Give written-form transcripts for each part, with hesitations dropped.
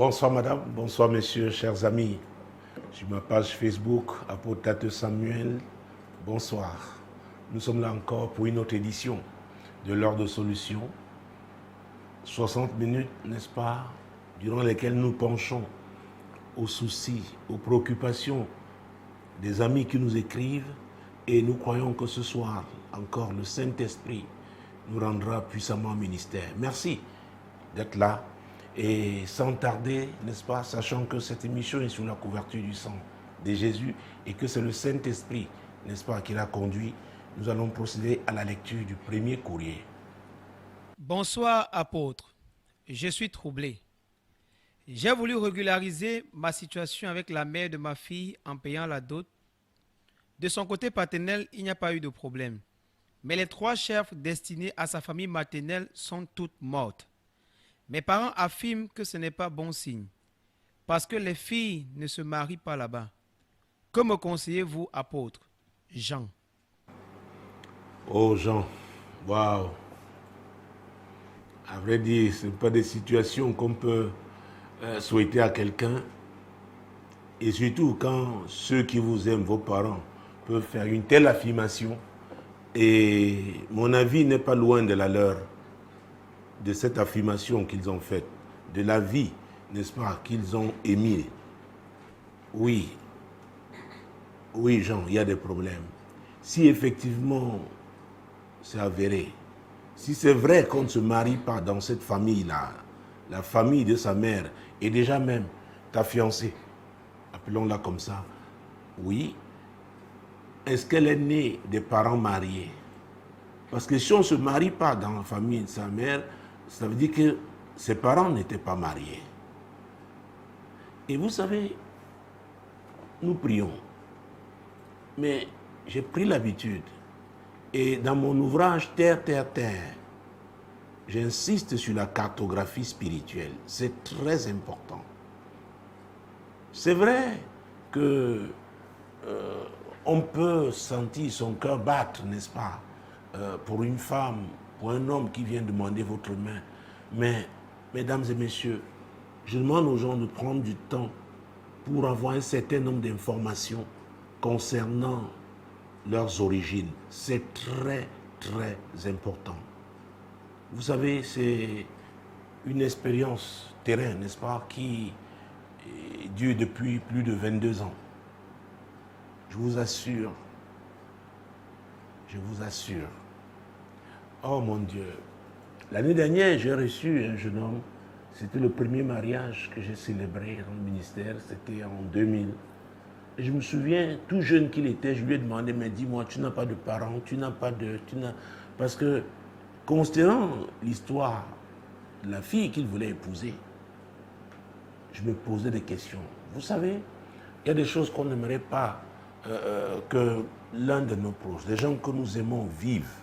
Bonsoir madame, bonsoir messieurs, chers amis. Sur ma page Facebook, Apôtre Samuel, bonsoir. Nous sommes là encore pour une autre édition de l'heure de solution. 60 minutes, n'est-ce pas, durant lesquelles nous penchons aux soucis, aux préoccupations des amis qui nous écrivent, et nous croyons que ce soir, encore, le Saint-Esprit nous rendra puissamment au ministère. Merci d'être là. Et sans tarder, n'est-ce pas, sachant que cette émission est sous la couverture du sang de Jésus et que c'est le Saint-Esprit, n'est-ce pas, qui l'a conduit, nous allons procéder à la lecture du premier courrier. Bonsoir, apôtre. Je suis troublé. J'ai voulu régulariser ma situation avec la mère de ma fille en payant la dot. De son côté paternel, il n'y a pas eu de problème. Mais les 3 chefs destinés à sa famille maternelle sont toutes mortes. Mes parents affirment que ce n'est pas bon signe, parce que les filles ne se marient pas là-bas. Que me conseillez-vous, apôtre? Jean. Oh Jean, waouh! À vrai dire, ce n'est pas des situations qu'on peut souhaiter à quelqu'un. Et surtout quand ceux qui vous aiment, vos parents, peuvent faire une telle affirmation. Et mon avis n'est pas loin de la leur, de cette affirmation qu'ils ont faite, de la vie, n'est-ce pas, qu'ils ont émise. Oui, Jean, il y a des problèmes. Si effectivement c'est avéré, si c'est vrai qu'on ne se marie pas dans cette famille-là, la famille de sa mère, et déjà même ta fiancée, appelons-la comme ça, oui, est-ce qu'elle est née des parents mariés? Parce que si on ne se marie pas dans la famille de sa mère, ça veut dire que ses parents n'étaient pas mariés. Et vous savez, nous prions. Mais j'ai pris l'habitude. Et dans mon ouvrage Terre, Terre, Terre, j'insiste sur la cartographie spirituelle. C'est très important. C'est vrai que on peut sentir son cœur battre, n'est-ce pas, pour une femme, pour un homme qui vient demander votre main. Mais, mesdames et messieurs, je demande aux gens de prendre du temps pour avoir un certain nombre d'informations concernant leurs origines. C'est très, très important. Vous savez, c'est une expérience terrain, n'est-ce pas, qui dure depuis plus de 22 ans. Je vous assure, oh mon Dieu, l'année dernière, j'ai reçu un jeune homme, c'était le premier mariage que j'ai célébré dans le ministère, c'était en 2000. Et je me souviens, tout jeune qu'il était, je lui ai demandé, mais dis-moi, tu n'as pas de parents, Parce que, considérant l'histoire de la fille qu'il voulait épouser, je me posais des questions. Vous savez, il y a des choses qu'on n'aimerait pas que l'un de nos proches, des gens que nous aimons, vivent.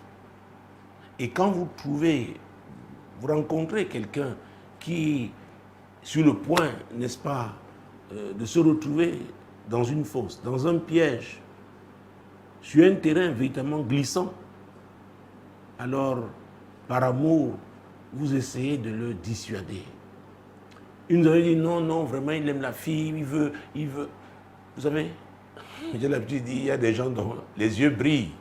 Et quand vous rencontrez quelqu'un qui, sur le point, n'est-ce pas, de se retrouver dans une fosse, dans un piège, sur un terrain véritablement glissant, alors, par amour, vous essayez de le dissuader. Il nous avait dit non, vraiment, il aime la fille, il veut. Vous savez, j'ai l'habitude de dire, il y a des gens dont les yeux brillent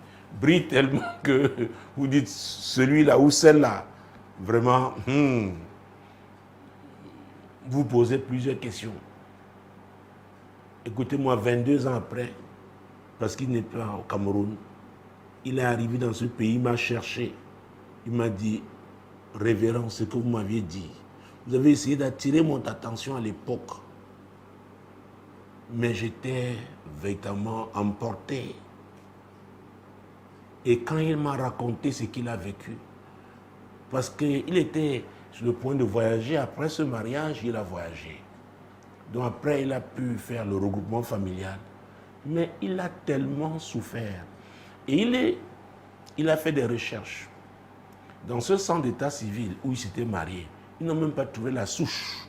tellement que vous dites, celui-là ou celle-là, vraiment, vous posez plusieurs questions. Écoutez-moi, 22 ans après, parce qu'il n'est pas au Cameroun, il est arrivé dans ce pays, il m'a cherché. Il m'a dit, révérend, ce que vous m'aviez dit. Vous avez essayé d'attirer mon attention à l'époque. Mais j'étais véritablement emporté. Et quand il m'a raconté ce qu'il a vécu, parce qu'il était sur le point de voyager, après ce mariage, il a voyagé. Donc après, il a pu faire le regroupement familial. Mais il a tellement souffert. Et il a fait des recherches. Dans ce centre d'état civil où il s'était marié, ils n'ont même pas trouvé la souche.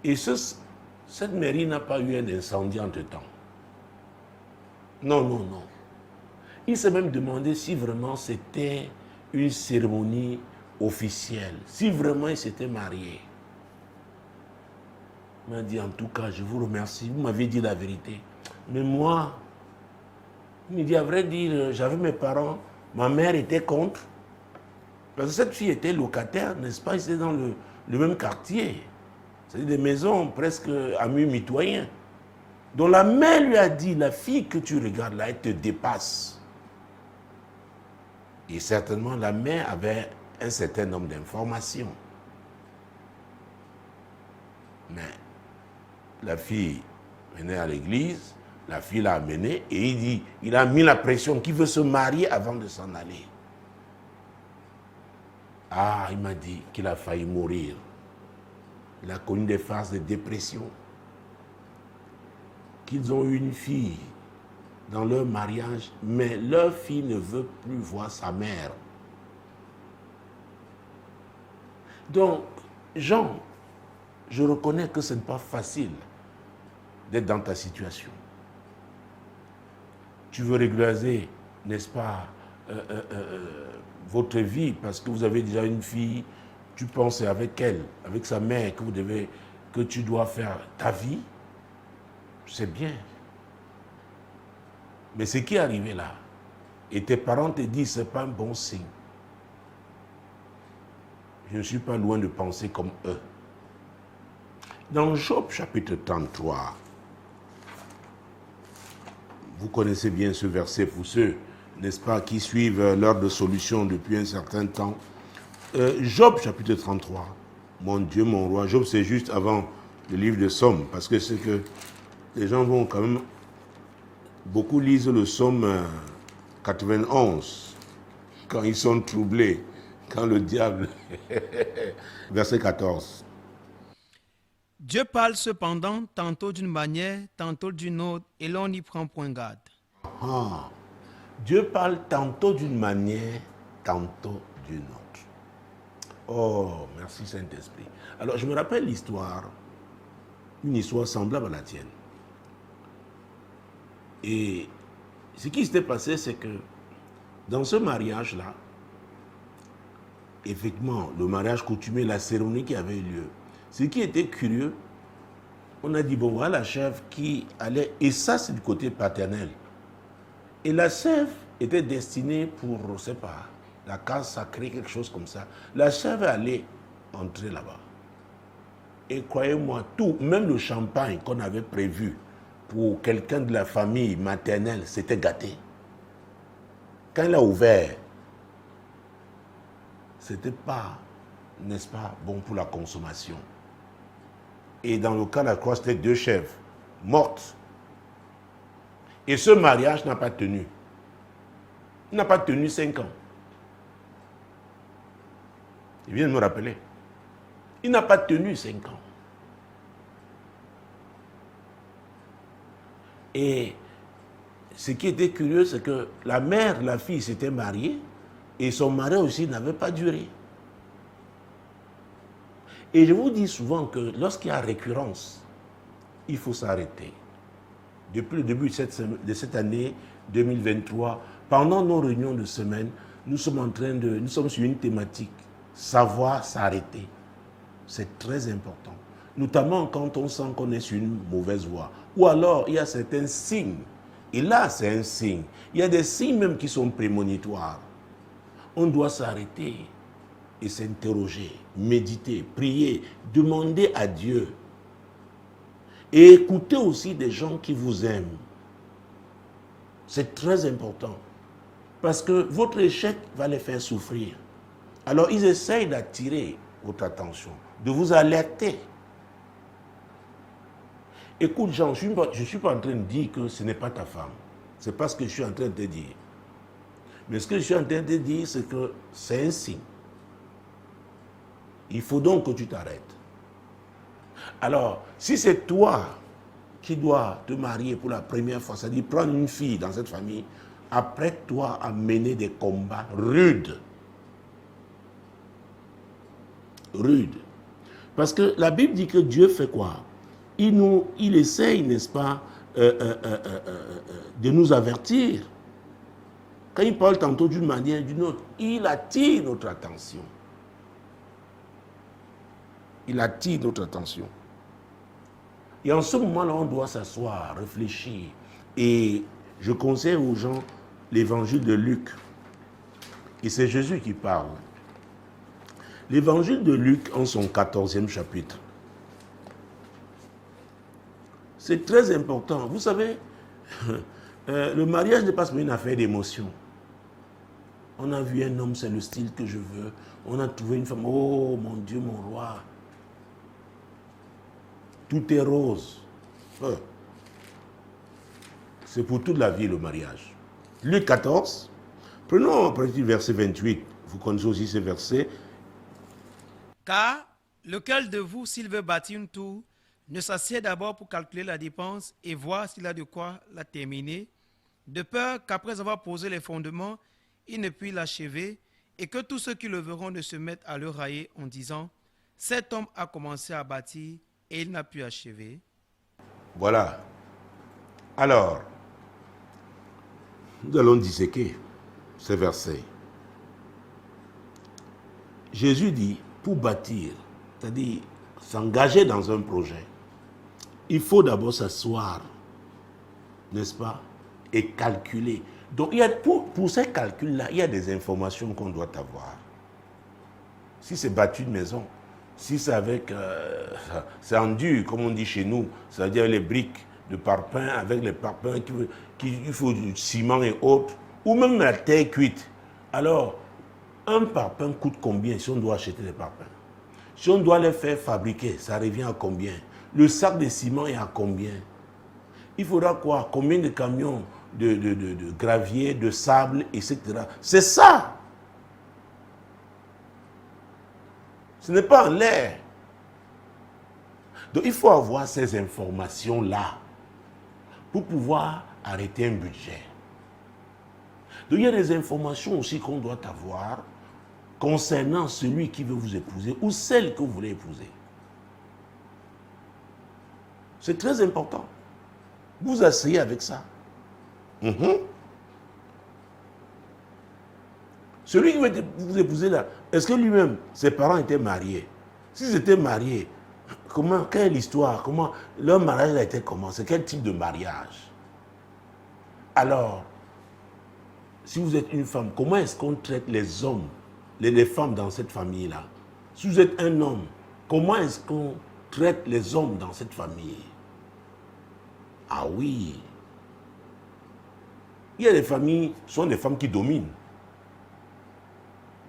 Et cette mairie n'a pas eu un incendie entre-temps. Non. Il s'est même demandé si vraiment c'était une cérémonie officielle, si vraiment il s'était marié. Il m'a dit, en tout cas, je vous remercie, vous m'avez dit la vérité. Mais moi, il me dit, à vrai dire, j'avais mes parents, ma mère était contre. Parce que cette fille était locataire, n'est-ce pas? C'était dans le même quartier. C'est-à-dire des maisons presque à mi-mitoyen. Donc la mère lui a dit, la fille que tu regardes là, elle te dépasse. Et certainement, la mère avait un certain nombre d'informations. Mais la fille venait à l'église, la fille l'a amené et il dit, il a mis la pression qu'il veut se marier avant de s'en aller. Ah, il m'a dit qu'il a failli mourir. Il a connu des phases de dépression. Qu'ils ont eu une fille dans leur mariage, mais leur fille ne veut plus voir sa mère. Donc, Jean, je reconnais que ce n'est pas facile d'être dans ta situation. Tu veux régulariser, n'est-ce pas, votre vie parce que vous avez déjà une fille, tu penses avec elle, avec sa mère, que tu dois faire ta vie, c'est bien. Mais ce qui est arrivé là, et tes parents te disent, ce n'est pas un bon signe. Je ne suis pas loin de penser comme eux. Dans Job chapitre 33, vous connaissez bien ce verset pour ceux, n'est-ce pas, qui suivent l'heure de solution depuis un certain temps. Job chapitre 33, mon Dieu, mon roi. Job, c'est juste avant le livre de Somme, parce que c'est que les gens vont quand même, beaucoup lisent le Somme 91, quand ils sont troublés, quand le diable... Verset 14. Dieu parle cependant tantôt d'une manière, tantôt d'une autre, et l'on n'y prend point garde. Ah, Dieu parle tantôt d'une manière, tantôt d'une autre. Oh, merci Saint-Esprit. Alors, je me rappelle l'histoire, une histoire semblable à la tienne. Et ce qui s'était passé, c'est que dans ce mariage-là, effectivement, le mariage coutumier, la cérémonie qui avait eu lieu, ce qui était curieux, on a dit, bon, voilà la chèvre qui allait, et ça, c'est du côté paternel. Et la chèvre était destinée pour, je ne sais pas, la case sacrée, quelque chose comme ça. La chèvre allait entrer là-bas. Et croyez-moi, tout, même le champagne qu'on avait prévu pour quelqu'un de la famille maternelle, c'était gâté. Quand il a ouvert, c'était pas, n'est-ce pas, bon pour la consommation. Et dans le cas de la croix, c'était 2 chèvres mortes. Et ce mariage n'a pas tenu. Il n'a pas tenu 5 ans. Il vient de me rappeler. Il n'a pas tenu 5 ans. Et ce qui était curieux, c'est que la mère, la fille s'était mariée et son mari aussi n'avait pas duré. Et je vous dis souvent que lorsqu'il y a récurrence, il faut s'arrêter. Depuis le début de cette année 2023, pendant nos réunions de semaine, nous sommes sur une thématique, savoir s'arrêter. C'est très important. Notamment quand on sent qu'on est sur une mauvaise voie. Ou alors, il y a certains signes. Et là, c'est un signe. Il y a des signes même qui sont prémonitoires. On doit s'arrêter et s'interroger, méditer, prier, demander à Dieu. Et écouter aussi des gens qui vous aiment. C'est très important. Parce que votre échec va les faire souffrir. Alors, ils essayent d'attirer votre attention, de vous alerter. Écoute, Jean, je ne suis pas en train de dire que ce n'est pas ta femme. Ce n'est pas ce que je suis en train de te dire. Mais ce que je suis en train de te dire, c'est que c'est un signe. Il faut donc que tu t'arrêtes. Alors, si c'est toi qui dois te marier pour la première fois, c'est-à-dire prendre une fille dans cette famille, apprête-toi à mener des combats rudes. Rudes. Parce que la Bible dit que Dieu fait quoi? Il essaye, n'est-ce pas, de nous avertir. Quand il parle tantôt d'une manière ou d'une autre, il attire notre attention. Il attire notre attention. Et en ce moment-là, on doit s'asseoir, réfléchir. Et je conseille aux gens l'évangile de Luc. Et c'est Jésus qui parle. L'évangile de Luc en son 14e chapitre. C'est très important. Vous savez, le mariage n'est pas seulement une affaire d'émotion. On a vu un homme, c'est le style que je veux. On a trouvé une femme, oh mon Dieu, mon roi. Tout est rose. C'est pour toute la vie le mariage. Luc 14, prenons à partir du verset 28. Vous connaissez aussi ce verset. Car lequel de vous, s'il veut bâtir une tour, ne s'assied d'abord pour calculer la dépense et voir s'il a de quoi la terminer, de peur qu'après avoir posé les fondements, il ne puisse l'achever, et que tous ceux qui le verront ne se mettent à le railler en disant « Cet homme a commencé à bâtir et il n'a pu achever. » Voilà. Alors, nous allons disséquer ces versets. Jésus dit, pour bâtir, c'est-à-dire s'engager dans un projet, il faut d'abord s'asseoir, n'est-ce pas, et calculer. Donc, pour ces calculs-là, il y a des informations qu'on doit avoir. Si c'est bâti une maison, si c'est avec, c'est en dur, comme on dit chez nous, c'est-à-dire les briques de parpaing, avec les parpaings, il faut du ciment et autres, ou même la terre cuite. Alors, un parpaing coûte combien si on doit acheter des parpaings? Si on doit les faire fabriquer, ça revient à combien? Le sac de ciment est à combien? Il faudra quoi? Combien de camions de gravier, de sable, etc. C'est ça. Ce n'est pas en l'air. Donc il faut avoir ces informations-là pour pouvoir arrêter un budget. Donc il y a des informations aussi qu'on doit avoir concernant celui qui veut vous épouser ou celle que vous voulez épouser. C'est très important. Vous asseyez avec ça. Celui qui veut vous épouser là, est-ce que lui-même, ses parents étaient mariés? S'ils étaient mariés, quelle est l'histoire? Comment leur mariage a été comment? C'est quel type de mariage? Alors, si vous êtes une femme, comment est-ce qu'on traite les hommes, les femmes dans cette famille-là? Si vous êtes un homme, comment est-ce qu'on traite les hommes dans cette famille? Ah oui. Il y a des familles, ce sont des femmes qui dominent.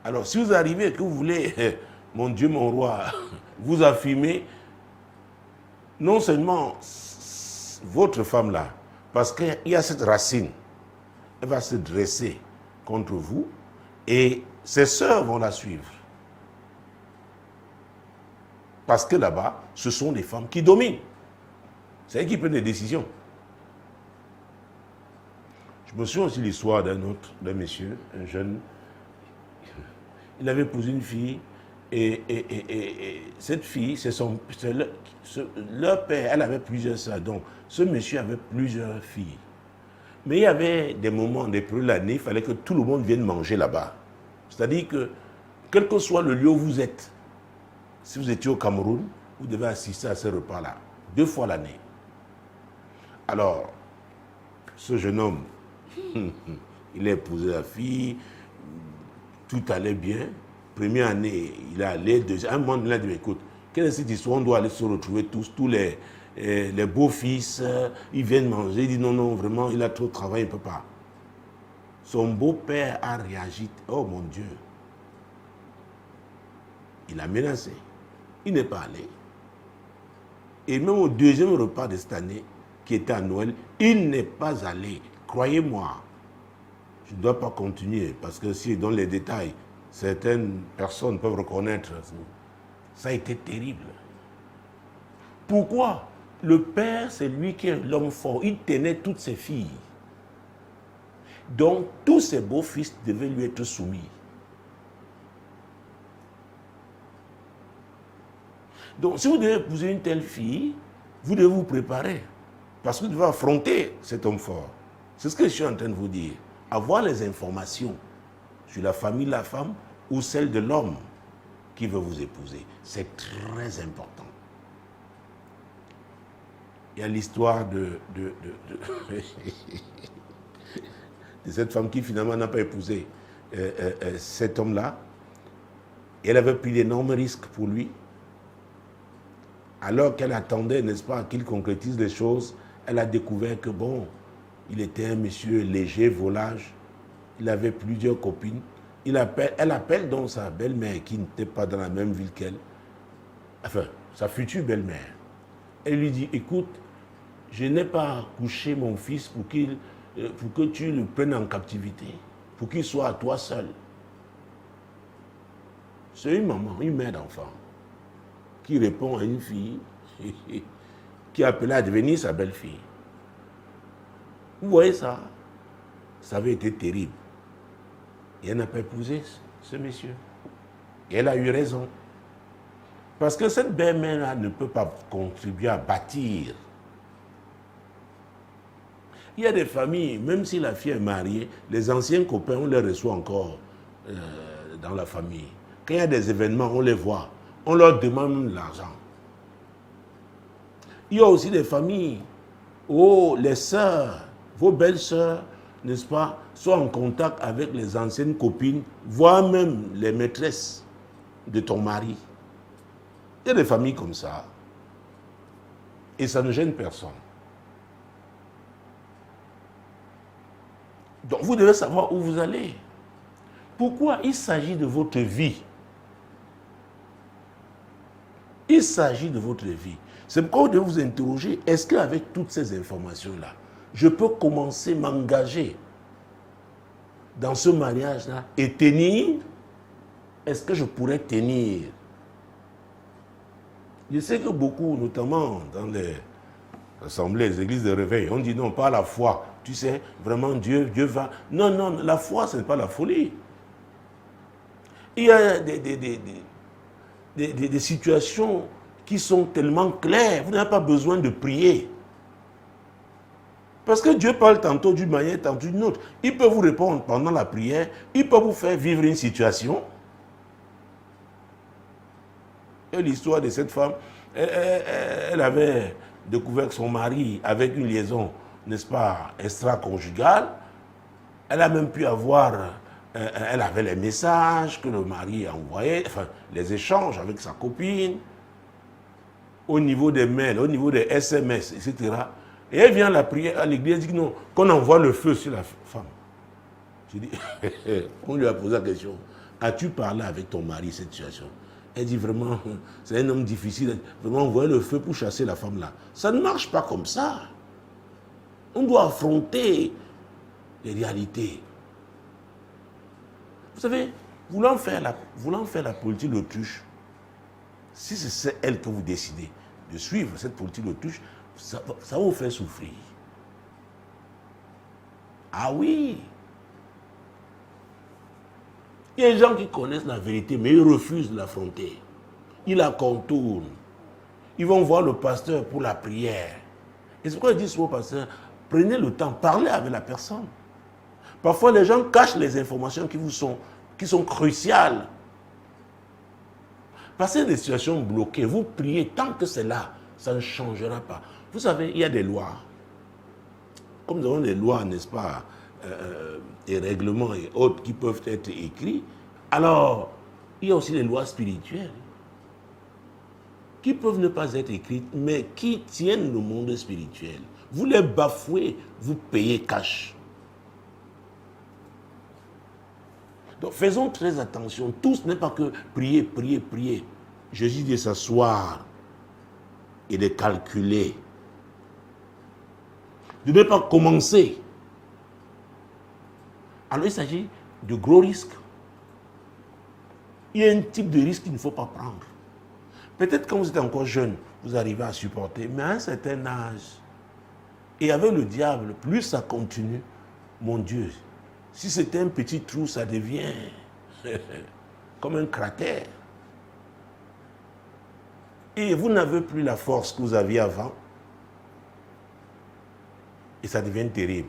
Alors, si vous arrivez et que vous voulez, mon Dieu, mon roi, vous affirmer, non seulement votre femme-là, parce qu'il y a cette racine, elle va se dresser contre vous et ses sœurs vont la suivre. Parce que là-bas, ce sont des femmes qui dominent. C'est elles qui prennent des décisions. Je me souviens aussi l'histoire d'un monsieur, un jeune. Il avait épousé une fille et cette fille, leur père, elle avait plusieurs sœurs. Donc, ce monsieur avait plusieurs filles. Mais il y avait des moments, des périodes de l'année, il fallait que tout le monde vienne manger là-bas. C'est-à-dire que, quel que soit le lieu où vous êtes, si vous étiez au Cameroun, vous devez assister à ce repas-là, 2 fois l'année. Alors, ce jeune homme, il a épousé la fille, tout allait bien. Première année, il est allé, un moment, il a dit, écoute, quelle est cette histoire? On doit aller se retrouver tous les beaux-fils, ils viennent manger. Il dit, non, vraiment, il a trop travaillé, il ne peut pas. Son beau-père a réagi, oh mon Dieu. Il a menacé. Il n'est pas allé. Et même au 2e repas de cette année, qui était à Noël, il n'est pas allé. Croyez-moi, je ne dois pas continuer, parce que si dans les détails, certaines personnes peuvent reconnaître, ça a été terrible. Pourquoi? Le père, c'est lui qui est l'homme fort. Il tenait toutes ses filles. Donc, tous ses beaux-fils devaient lui être soumis. Donc, si vous devez épouser une telle fille, vous devez vous préparer. Parce que vous devez affronter cet homme fort. C'est ce que je suis en train de vous dire. Avoir les informations sur la famille de la femme ou celle de l'homme qui veut vous épouser. C'est très important. il y a l'histoire de cette femme qui finalement n'a pas épousé cet homme-là. Et elle avait pris d'énormes risques pour lui. Alors qu'elle attendait, n'est-ce pas, qu'il concrétise les choses, elle a découvert que bon, il était un monsieur léger, volage. Il avait plusieurs copines. Elle appelle donc sa belle-mère qui n'était pas dans la même ville qu'elle. Enfin, sa future belle-mère. Elle lui dit, écoute, je n'ai pas couché mon fils pour que tu le prennes en captivité, pour qu'il soit à toi seul. C'est une maman, une mère d'enfant, qui répond à une fille qui est appelée à devenir sa belle-fille. Vous voyez ça? Ça avait été terrible. Et elle n'a pas épousé ce monsieur. Et elle a eu raison. Parce que cette belle-mère-là ne peut pas contribuer à bâtir. Il y a des familles, même si la fille est mariée, les anciens copains, on les reçoit encore dans la famille. Quand il y a des événements, on les voit. On leur demande l'argent. Il y a aussi des familles où les sœurs, vos belles-sœurs, n'est-ce pas, sont en contact avec les anciennes copines, voire même les maîtresses de ton mari. Il y a des familles comme ça. Et ça ne gêne personne. Donc vous devez savoir où vous allez. Pourquoi? Il s'agit de votre vie. Il s'agit de votre vie. C'est pourquoi vous devez vous interroger, est-ce qu'avec toutes ces informations-là, je peux commencer à m'engager dans ce mariage-là et tenir? Est-ce que je pourrais tenir? Je sais que beaucoup, notamment dans les assemblées, les églises de réveil, on dit non, pas la foi. Tu sais, vraiment, Dieu va... Non, non, la foi, ce n'est pas la folie. Il y a des situations qui sont tellement claires, vous n'avez pas besoin de prier. Parce que Dieu parle tantôt d'une manière, tantôt d'une autre. Il peut vous répondre pendant la prière, il peut vous faire vivre une situation. Et l'histoire de cette femme, elle avait découvert que son mari avec une liaison, n'est-ce pas, extra-conjugale. Elle a même pu avoir, elle avait les messages que le mari envoyait, enfin, les échanges avec sa copine, au niveau des mails, au niveau des SMS, etc. Et elle vient à la prière à l'église, elle dit non, qu'on envoie le feu sur la femme. Je dis, on lui a posé la question, as-tu parlé avec ton mari cette situation? Elle dit vraiment, c'est un homme difficile, vraiment envoyer le feu pour chasser la femme là. Ça ne marche pas comme ça. On doit affronter les réalités. Vous savez, voulant faire la politique d'autruche, si c'est elle que vous décidez de suivre, cette politique d'autruche, ça va vous faire souffrir. Ah oui. Il y a des gens qui connaissent la vérité, mais ils refusent de l'affronter. Ils la contournent. Ils vont voir le pasteur pour la prière. Et c'est pourquoi ils disent au pasteur, prenez le temps, parlez avec la personne. Parfois, les gens cachent les informations qui sont cruciales. Passez des situations bloquées, vous priez, tant que c'est là, ça ne changera pas. Vous savez, il y a des lois. Comme nous avons des lois, n'est-ce pas, et règlements et autres qui peuvent être écrits, alors il y a aussi les lois spirituelles qui peuvent ne pas être écrites, mais qui tiennent le monde spirituel. Vous les bafouez, vous payez cash. Donc faisons très attention. Tout ce n'est pas que prier, prier, prier. Jésus dit s'asseoir et de calculer. De ne pas commencer. Alors il s'agit de gros risques. Il y a un type de risque qu'il ne faut pas prendre. Peut-être quand vous êtes encore jeune, vous arrivez à supporter, mais à un certain âge, et avec le diable, plus ça continue, mon Dieu, si c'était un petit trou, ça devient comme un cratère. Et vous n'avez plus la force que vous aviez avant, et ça devient terrible.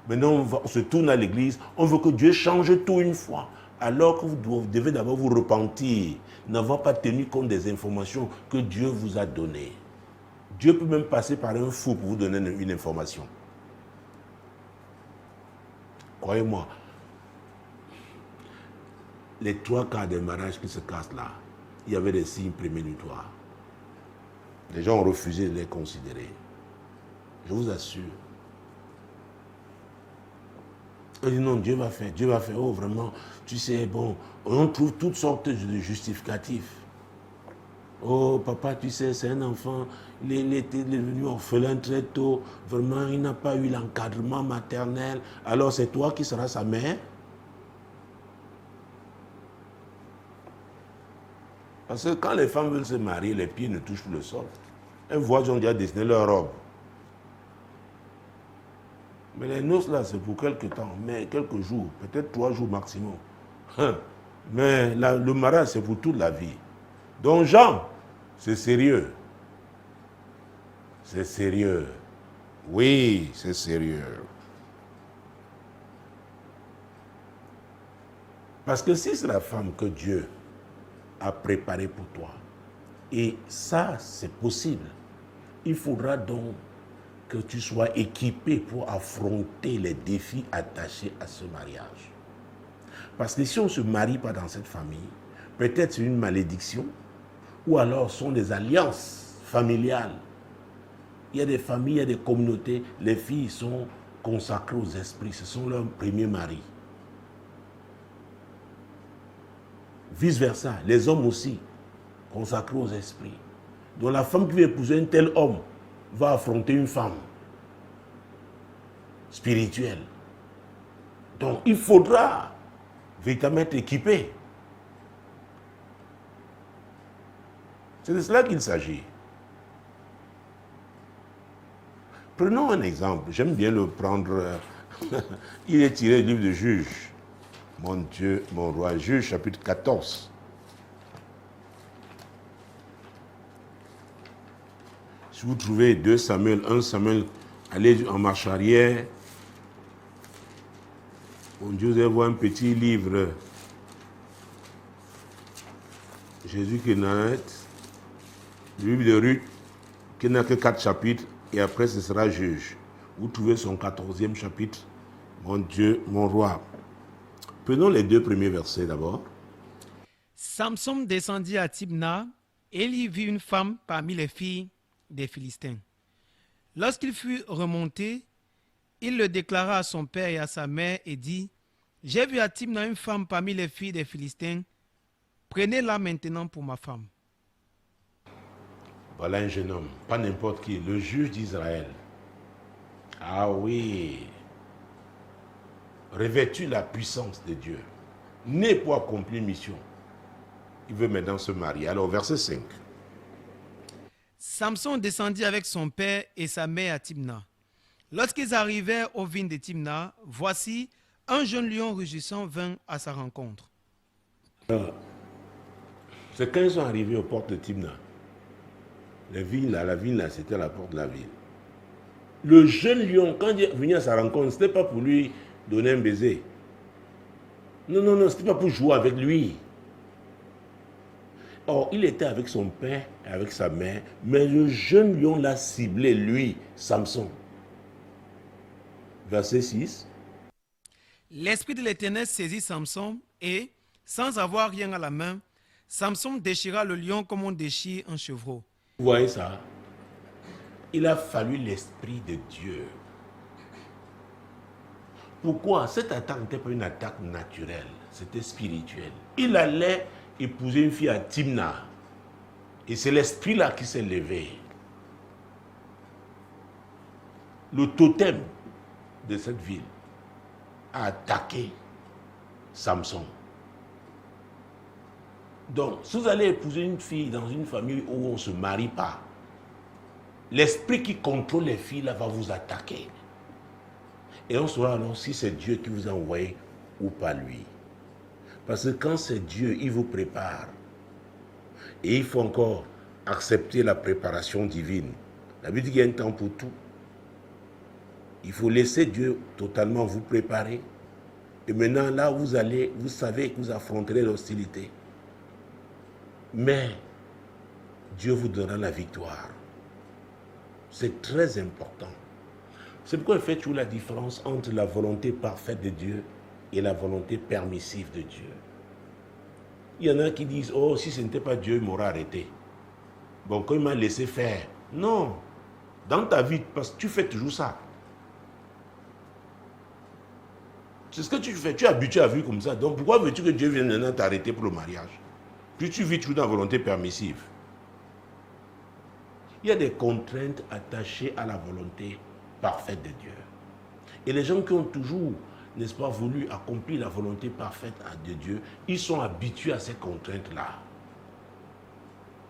Maintenant, on se tourne à l'église, on veut que Dieu change tout une fois. Alors que vous devez d'abord vous repentir, n'avoir pas tenu compte des informations que Dieu vous a données. Dieu peut même passer par un fou pour vous donner une information. Croyez-moi, les 3 quarts des mariages qui se cassent là, il y avait des signes prémonitoires. Les gens ont refusé de les considérer. Je vous assure. On dit non, Dieu va faire. Oh, vraiment, tu sais, bon, on trouve toutes sortes de justificatifs. Oh, papa, tu sais, c'est un enfant, il est devenu orphelin très tôt. Vraiment, il n'a pas eu l'encadrement maternel. Alors, c'est toi qui seras sa mère? Parce que quand les femmes veulent se marier, les pieds ne touchent plus le sol. Elles voient, ils ont déjà dessiné leur robe. Mais les noces là, c'est pour quelques temps, mais quelques jours, peut-être 3 jours maximum. Mais le mariage, c'est pour toute la vie. Donc Jean, c'est sérieux. C'est sérieux. Oui, c'est sérieux. Parce que si c'est la femme que Dieu a préparée pour toi, et ça, c'est possible, il faudra donc que tu sois équipé pour affronter les défis attachés à ce mariage. Parce que si on ne se marie pas dans cette famille, peut-être c'est une malédiction, ou alors ce sont des alliances familiales. Il y a des familles, il y a des communautés, les filles sont consacrées aux esprits, ce sont leurs premiers maris. Vice-versa, les hommes aussi, consacrés aux esprits. Donc la femme qui veut épouser un tel homme va affronter une femme spirituelle. Donc il faudra véritablement être équipé. C'est de cela qu'il s'agit. Prenons un exemple, j'aime bien le prendre. Il est tiré du livre de Juges. Mon Dieu, mon roi, Juges chapitre 14. Si vous trouvez 2 Samuel, 1 Samuel, allez en marche arrière. Mon Dieu, vous allez voir un petit livre. Jésus qui naît. Le livre de Ruth, qui n'a que 4 chapitres, et après ce sera Juge. Vous trouvez son 14e chapitre. Mon Dieu, mon roi. Prenons les 2 premiers versets d'abord. Samson descendit à Timna et il y vit une femme parmi les filles des Philistins. Lorsqu'il fut remonté, il le déclara à son père et à sa mère et dit, « J'ai vu à Timna une femme parmi les filles des Philistins. Prenez-la maintenant pour ma femme. » Voilà un jeune homme, pas n'importe qui, le juge d'Israël. Ah oui, revêtu la puissance de Dieu, né pour accomplir une mission. Il veut maintenant se marier. Alors, verset 5. Samson descendit avec son père et sa mère à Timna. Lorsqu'ils arrivèrent aux vignes de Timna, voici, un jeune lion rugissant vint à sa rencontre. C'est quand ils sont arrivés aux portes de Timna. La ville là, c'était la porte de la ville. Le jeune lion, quand il est venu à sa rencontre, ce n'était pas pour lui donner un baiser. Non, ce n'était pas pour jouer avec lui. Or, il était avec son père et avec sa mère, mais le jeune lion l'a ciblé, lui, Samson. Verset 6. L'esprit de l'Éternel saisit Samson et, sans avoir rien à la main, Samson déchira le lion comme on déchire un chevreau. Vous voyez ça? Il a fallu l'esprit de Dieu. Pourquoi? Cette attaque n'était pas une attaque naturelle, c'était spirituel. Il allait épouser une fille à Timna. Et c'est l'esprit là qui s'est levé. Le totem de cette ville a attaqué Samson. Donc, si vous allez épouser une fille dans une famille où on ne se marie pas, l'esprit qui contrôle les filles là va vous attaquer. Et on saura alors si c'est Dieu qui vous a envoyé ou pas lui. Parce que quand c'est Dieu, il vous prépare. Et il faut encore accepter la préparation divine. La Bible dit qu'il y a un temps pour tout. Il faut laisser Dieu totalement vous préparer. Et maintenant, là, vous allez, vous savez que vous affronterez l'hostilité. Mais Dieu vous donnera la victoire. C'est très important. C'est pourquoi il fait toujours la différence entre la volonté parfaite de Dieu et la volonté permissive de Dieu. Il y en a qui disent, oh, si ce n'était pas Dieu, il m'aurait arrêté. Bon, quand il m'a laissé faire. Non. Dans ta vie, parce que tu fais toujours ça. C'est ce que tu fais. Tu es habitué à vivre comme ça. Donc pourquoi veux-tu que Dieu vienne maintenant t'arrêter pour le mariage? Puis tu vis toujours dans la volonté permissive. Il y a des contraintes attachées à la volonté parfaite de Dieu. Et les gens qui ont toujours, n'est-ce pas, voulu accomplir la volonté parfaite de Dieu, ils sont habitués à ces contraintes-là.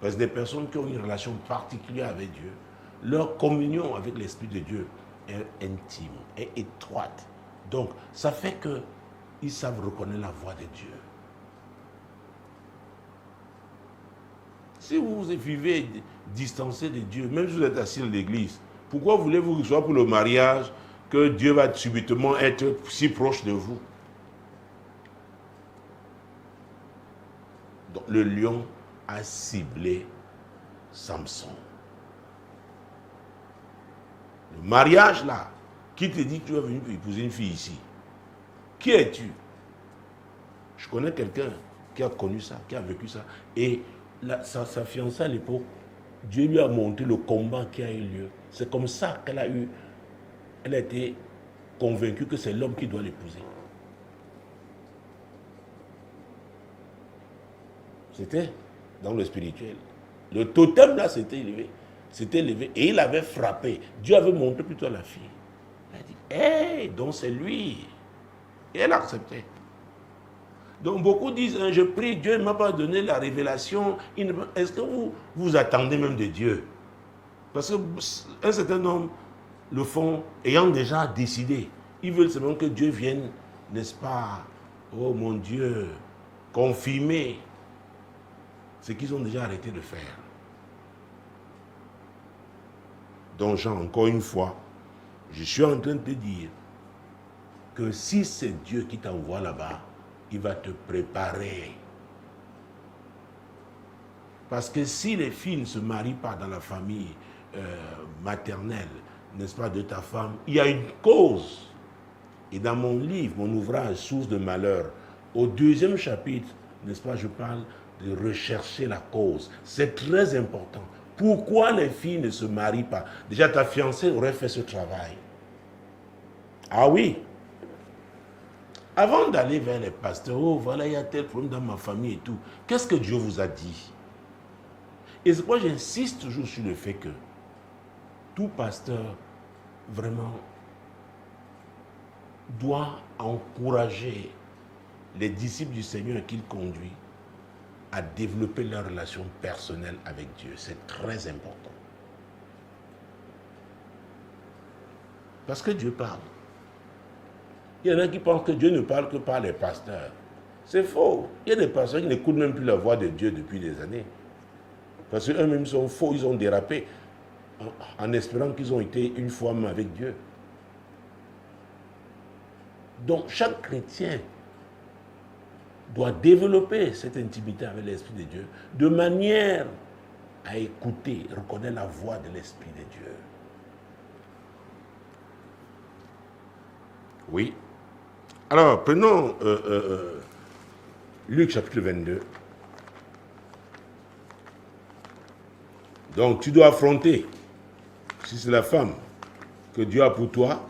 Parce que des personnes qui ont une relation particulière avec Dieu, leur communion avec l'Esprit de Dieu est intime, est étroite. Donc, ça fait qu'ils savent reconnaître la voix de Dieu. Si vous vivez distancé de Dieu, même si vous êtes assis dans l'église, pourquoi voulez-vous que ce soit pour le mariage que Dieu va subitement être si proche de vous? Donc, le lion a ciblé Samson. Le mariage là, qui te dit que tu vas venir épouser une fille ici? Qui es-tu? Je connais quelqu'un qui a connu ça, qui a vécu ça. Et sa fiancée à l'époque, Dieu lui a montré le combat qui a eu lieu. C'est comme ça qu'elle a eu, elle a été convaincue que c'est l'homme qui doit l'épouser. C'était dans le spirituel. Le totem là s'était élevé. S'était élevé et il avait frappé. Dieu avait montré plutôt à la fille. Elle a dit, hey, donc c'est lui. Et elle acceptait. Donc beaucoup disent, hein, je prie, Dieu ne m'a pas donné la révélation. Est-ce que vous attendez même de Dieu? Parce qu'un certain nombre le font ayant déjà décidé. Ils veulent seulement que Dieu vienne, n'est-ce pas, oh mon Dieu, confirmer ce qu'ils ont déjà arrêté de faire. Donc Jean, encore une fois, je suis en train de te dire que si c'est Dieu qui t'envoie là-bas, il va te préparer. Parce que si les filles ne se marient pas dans la famille maternelle, n'est-ce pas, de ta femme, il y a une cause. Et dans mon livre, mon ouvrage, Source de malheur, au 2e chapitre, n'est-ce pas, je parle de rechercher la cause. C'est très important. Pourquoi les filles ne se marient pas? Déjà, ta fiancée aurait fait ce travail. Ah oui. Avant d'aller vers les pasteurs, oh voilà, il y a tel problème dans ma famille et tout. Qu'est-ce que Dieu vous a dit? Et c'est pourquoi j'insiste toujours sur le fait que tout pasteur, vraiment, doit encourager les disciples du Seigneur qu'il conduit à développer leur relation personnelle avec Dieu. C'est très important. Parce que Dieu parle. Il y en a qui pensent que Dieu ne parle que par les pasteurs. C'est faux. Il y a des pasteurs qui n'écoutent même plus la voix de Dieu depuis des années. Parce qu'eux-mêmes sont faux, ils ont dérapé en espérant qu'ils ont été une fois même avec Dieu. Donc chaque chrétien doit développer cette intimité avec l'Esprit de Dieu de manière à écouter, reconnaître la voix de l'Esprit de Dieu. Oui. Alors, prenons Luc chapitre 22. Donc, tu dois affronter, si c'est la femme que Dieu a pour toi,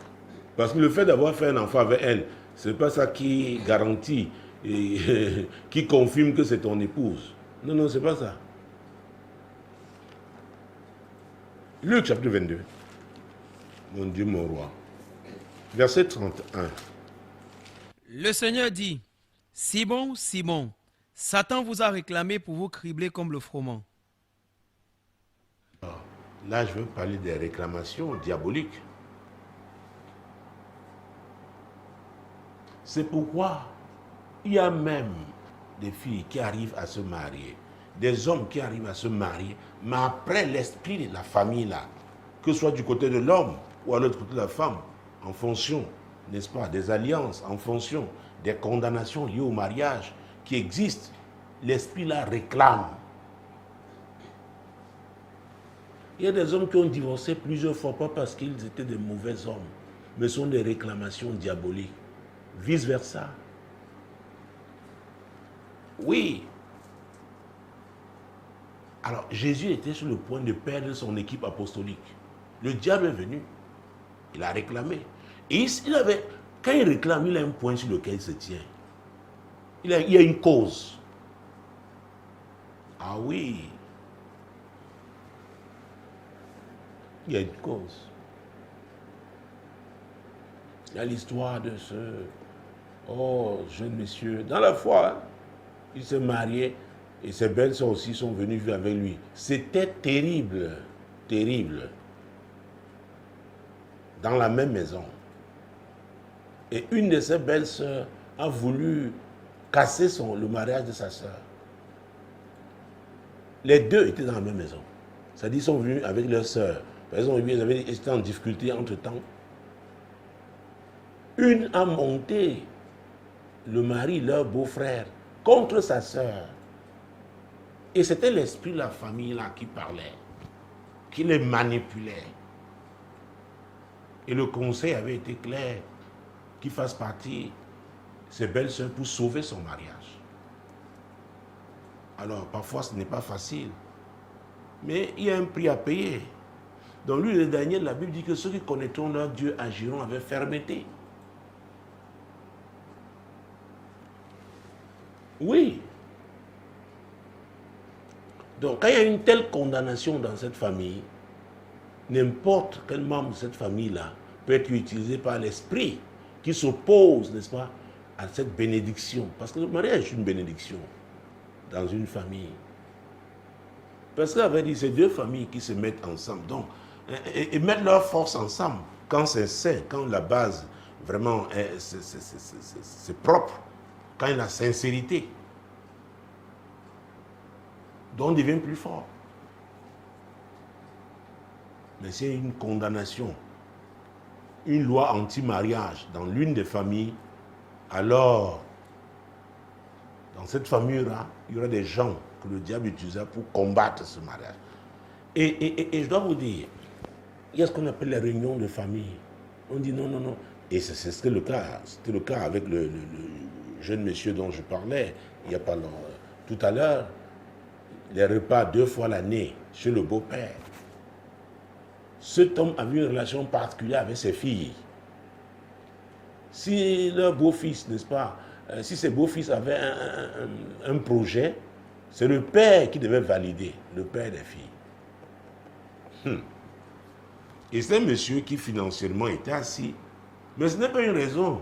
parce que le fait d'avoir fait un enfant avec elle, ce n'est pas ça qui garantit et qui confirme que c'est ton épouse. Non, non, c'est pas ça. Luc chapitre 22. Mon Dieu, mon roi. Verset 31. Le Seigneur dit, Simon, Simon, Satan vous a réclamé pour vous cribler comme le froment. Là, je veux parler des réclamations diaboliques. C'est pourquoi il y a même des filles qui arrivent à se marier, des hommes qui arrivent à se marier, mais après l'esprit de la famille là, que ce soit du côté de l'homme ou à l'autre côté de la femme, en fonction, n'est-ce pas, des alliances, en fonction des condamnations liées au mariage qui existent, l'esprit là réclame. Il y a des hommes qui ont divorcé plusieurs fois, pas parce qu'ils étaient des mauvais hommes, mais sont des réclamations diaboliques. Vice-versa. Oui. Alors, Jésus était sur le point de perdre son équipe apostolique. Le diable est venu. Il a réclamé. Et quand il réclame, il a un point sur lequel il se tient. Il y a une cause. Ah oui. Il y a une cause. Il y a l'histoire de ce jeune monsieur. Dans la foi, il s'est marié et ses belles-sœurs aussi sont venues vivre avec lui. C'était terrible, terrible. Dans la même maison. Et une de ses belles-sœurs a voulu casser le mariage de sa sœur. Les deux étaient dans la même maison. C'est-à-dire qu'ils sont venus avec leur sœur. Par exemple, ils étaient en difficulté entre-temps. Une a monté le mari, leur beau-frère, contre sa sœur. Et c'était l'esprit de la famille là qui parlait, qui les manipulait. Et le conseil avait été clair, qu'il fasse partie ses belles-sœurs pour sauver son mariage. Alors, parfois, ce n'est pas facile. Mais il y a un prix à payer. Dans lui, le Daniel, la Bible dit que ceux qui connaîtront leur Dieu agiront avec fermeté. Oui. Donc, quand il y a une telle condamnation dans cette famille, n'importe quel membre de cette famille-là peut être utilisé par l'esprit qui s'oppose, n'est-ce pas, à cette bénédiction. Parce que le mariage est une bénédiction dans une famille. Parce qu'il avait dit, c'est deux familles qui se mettent ensemble. Donc, et mettre leurs forces ensemble, quand c'est sain, quand la base, vraiment, c'est propre, quand il y a la sincérité. Donc, on devient plus fort. Mais s'il y a une condamnation, une loi anti-mariage dans l'une des familles, alors, dans cette famille-là, il y aura des gens que le diable utilisera pour combattre ce mariage. Et je dois vous dire, il y a ce qu'on appelle les réunions de famille. On dit non, non, non. Et c'était le cas. C'était le cas avec le jeune monsieur dont je parlais il n'y a pas longtemps. Tout à l'heure, les repas 2 fois l'année chez le beau-père. Cet homme avait une relation particulière avec ses filles. Si leur beau-fils, n'est-ce pas, si ses beaux-fils avaient un projet, c'est le père qui devait valider, le père des filles. Et c'est un monsieur qui financièrement était assis. Mais ce n'est pas une raison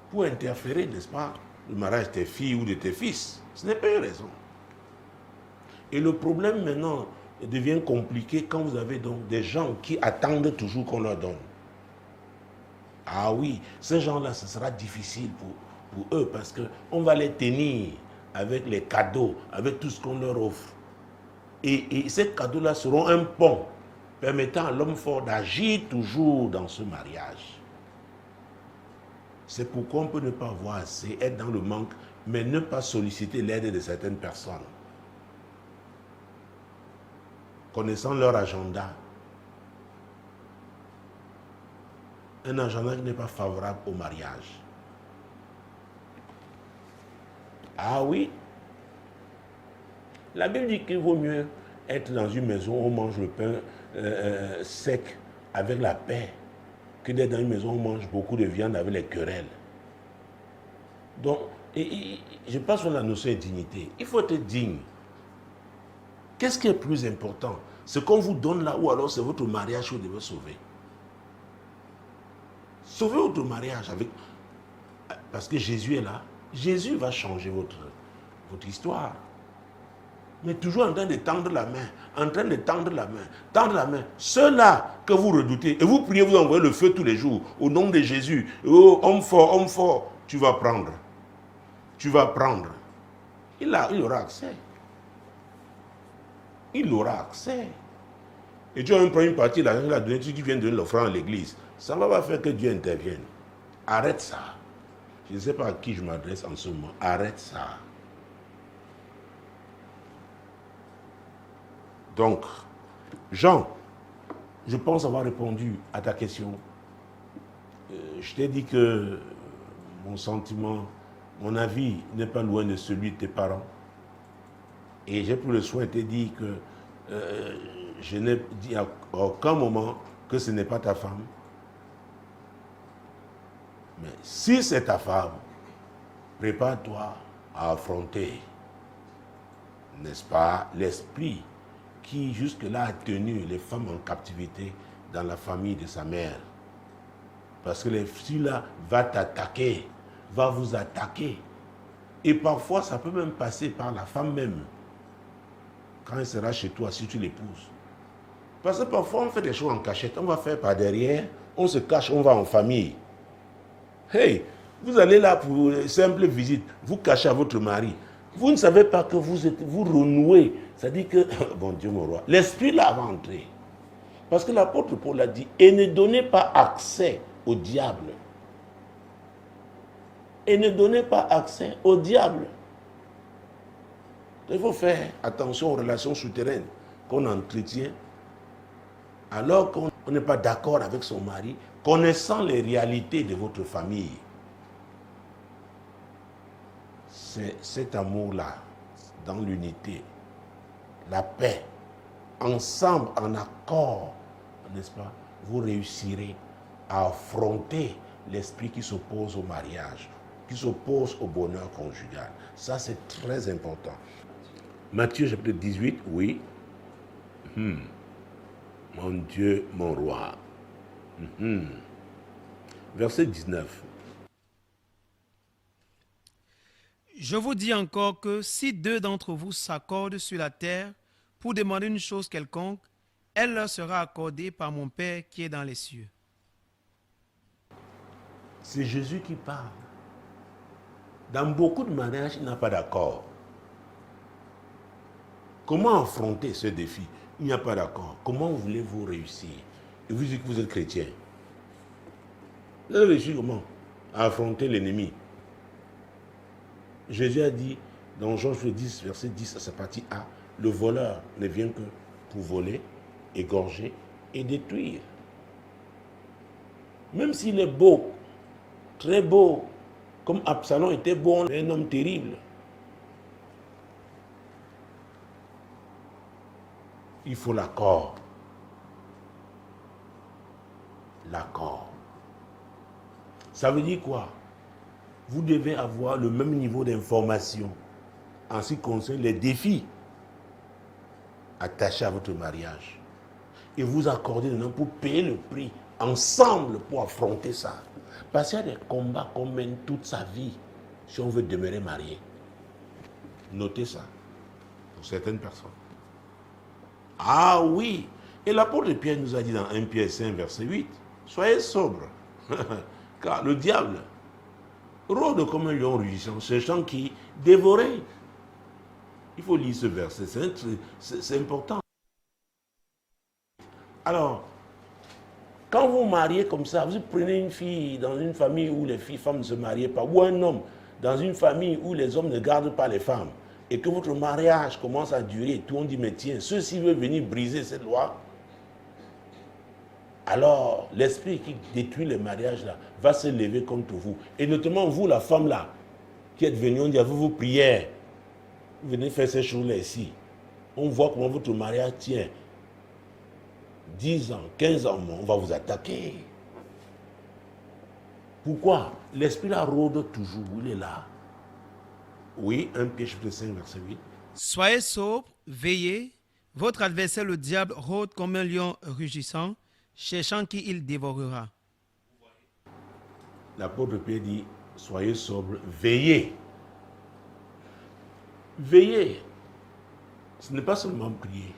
pour interférer, n'est-ce pas, le mariage de tes filles ou de tes fils. Ce n'est pas une raison. Et le problème maintenant devient compliqué quand vous avez donc des gens qui attendent toujours qu'on leur donne. Ah oui, ces gens-là, ce sera difficile pour eux parce qu'on va les tenir avec les cadeaux, avec tout ce qu'on leur offre. Et ces cadeaux-là seront un pont permettant à l'homme fort d'agir toujours dans ce mariage. C'est pourquoi on peut ne pas avoir assez, être dans le manque, mais ne pas solliciter l'aide de certaines personnes. Connaissant leur agenda, un agenda qui n'est pas favorable au mariage. Ah oui, la Bible dit qu'il vaut mieux être dans une maison où on mange le pain sec avec la paix que d'être dans une maison où on mange beaucoup de viande avec les querelles. Donc, je passe sur la notion de dignité. Il faut être digne. Qu'est-ce qui est plus important? Ce qu'on vous donne là ou alors c'est votre mariage que vous devez sauver? Sauvez votre mariage parce que Jésus est là. Jésus va changer votre histoire. Mais toujours en train de tendre la main, tendre la main. Ceux-là que vous redoutez, et vous priez, vous envoyez le feu tous les jours, au nom de Jésus. Oh, homme fort, tu vas prendre. Tu vas prendre. Il aura accès. Il aura accès. Et tu vas même prendre une partie de l'argent qu'il a donné, tu viens de donner l'offrande à l'église. Ça ne va pas faire que Dieu intervienne. Arrête ça. Je ne sais pas à qui je m'adresse en ce moment. Arrête ça. Donc, Jean, je pense avoir répondu à ta question. Je t'ai dit que mon sentiment, mon avis n'est pas loin de celui de tes parents. Et j'ai pris le soin de te dire que je n'ai dit à aucun moment que ce n'est pas ta femme. Mais si c'est ta femme, prépare-toi à affronter, n'est-ce pas, l'esprit qui jusque-là a tenu les femmes en captivité dans la famille de sa mère. Parce que celui-là va t'attaquer, va vous attaquer. Et parfois, ça peut même passer par la femme même. Quand elle sera chez toi, si tu l'épouses. Parce que parfois, on fait des choses en cachette. On va faire par derrière, on se cache, on va en famille. Hey, vous allez là pour une simple visite, vous cachez à votre mari. Vous ne savez pas que vous renouez. C'est-à-dire que, bon Dieu mon roi, l'esprit là va entrer. Parce que l'apôtre Paul a dit, et ne donnez pas accès au diable. Et ne donnez pas accès au diable. Il faut faire attention aux relations souterraines qu'on entretient alors qu'on n'est pas d'accord avec son mari, connaissant les réalités de votre famille. C'est cet amour-là, dans l'unité, la paix, ensemble, en accord, n'est-ce pas, vous réussirez à affronter l'esprit qui s'oppose au mariage, qui s'oppose au bonheur conjugal. Ça, c'est très important. Matthieu chapitre 18, oui. Mon Dieu, mon roi. Verset 19. Je vous dis encore que si deux d'entre vous s'accordent sur la terre pour demander une chose quelconque, elle leur sera accordée par mon Père qui est dans les cieux. C'est Jésus qui parle. Dans beaucoup de mariages, il n'y a pas d'accord. Comment affronter ce défi? Il n'y a pas d'accord. Comment voulez-vous réussir? Et vous dites que vous êtes chrétien. Vous allez réussir comment? À affronter l'ennemi. Jésus a dit dans Jean 10, verset 10 à sa partie A, le voleur ne vient que pour voler, égorger et détruire. Même s'il est beau, très beau, comme Absalom était beau, un homme terrible. Il faut l'accord. L'accord. Ça veut dire quoi? Vous devez avoir le même niveau d'information en ce qui concerne les défis attachés à votre mariage. Et vous accorder dedans pour payer le prix ensemble pour affronter ça. Parce qu'il y a des combats qu'on mène toute sa vie si on veut demeurer marié. Notez ça pour certaines personnes. Ah oui, et l'apôtre Pierre nous a dit dans 1 Pierre 5, verset 8, soyez sobres, car le diable rôde comme un lion rugissant, cherchant qui dévorait. Il faut lire ce verset, c'est important. Alors, quand vous mariez comme ça, vous prenez une fille dans une famille où les femmes ne se marient pas, ou un homme dans une famille où les hommes ne gardent pas les femmes, et que votre mariage commence à durer, tout le monde dit, mais tiens, ceux-ci veulent venir briser cette loi, alors l'esprit qui détruit les mariages là va se lever contre vous. Et notamment vous, la femme là, qui êtes venue, on dit à vous vos prières, vous venez faire ces choses-là ici. On voit comment votre mariage tient. 10 ans, 15 ans, on va vous attaquer. Pourquoi? L'esprit là rôde toujours, il est là. Oui, 1 Pierre chapitre 5, verset 8. Soyez sobres, veillez. Votre adversaire, le diable, rôde comme un lion rugissant, cherchant qui il dévorera. L'apôtre Pierre dit, soyez sobres, veillez. Veillez. Ce n'est pas seulement prier.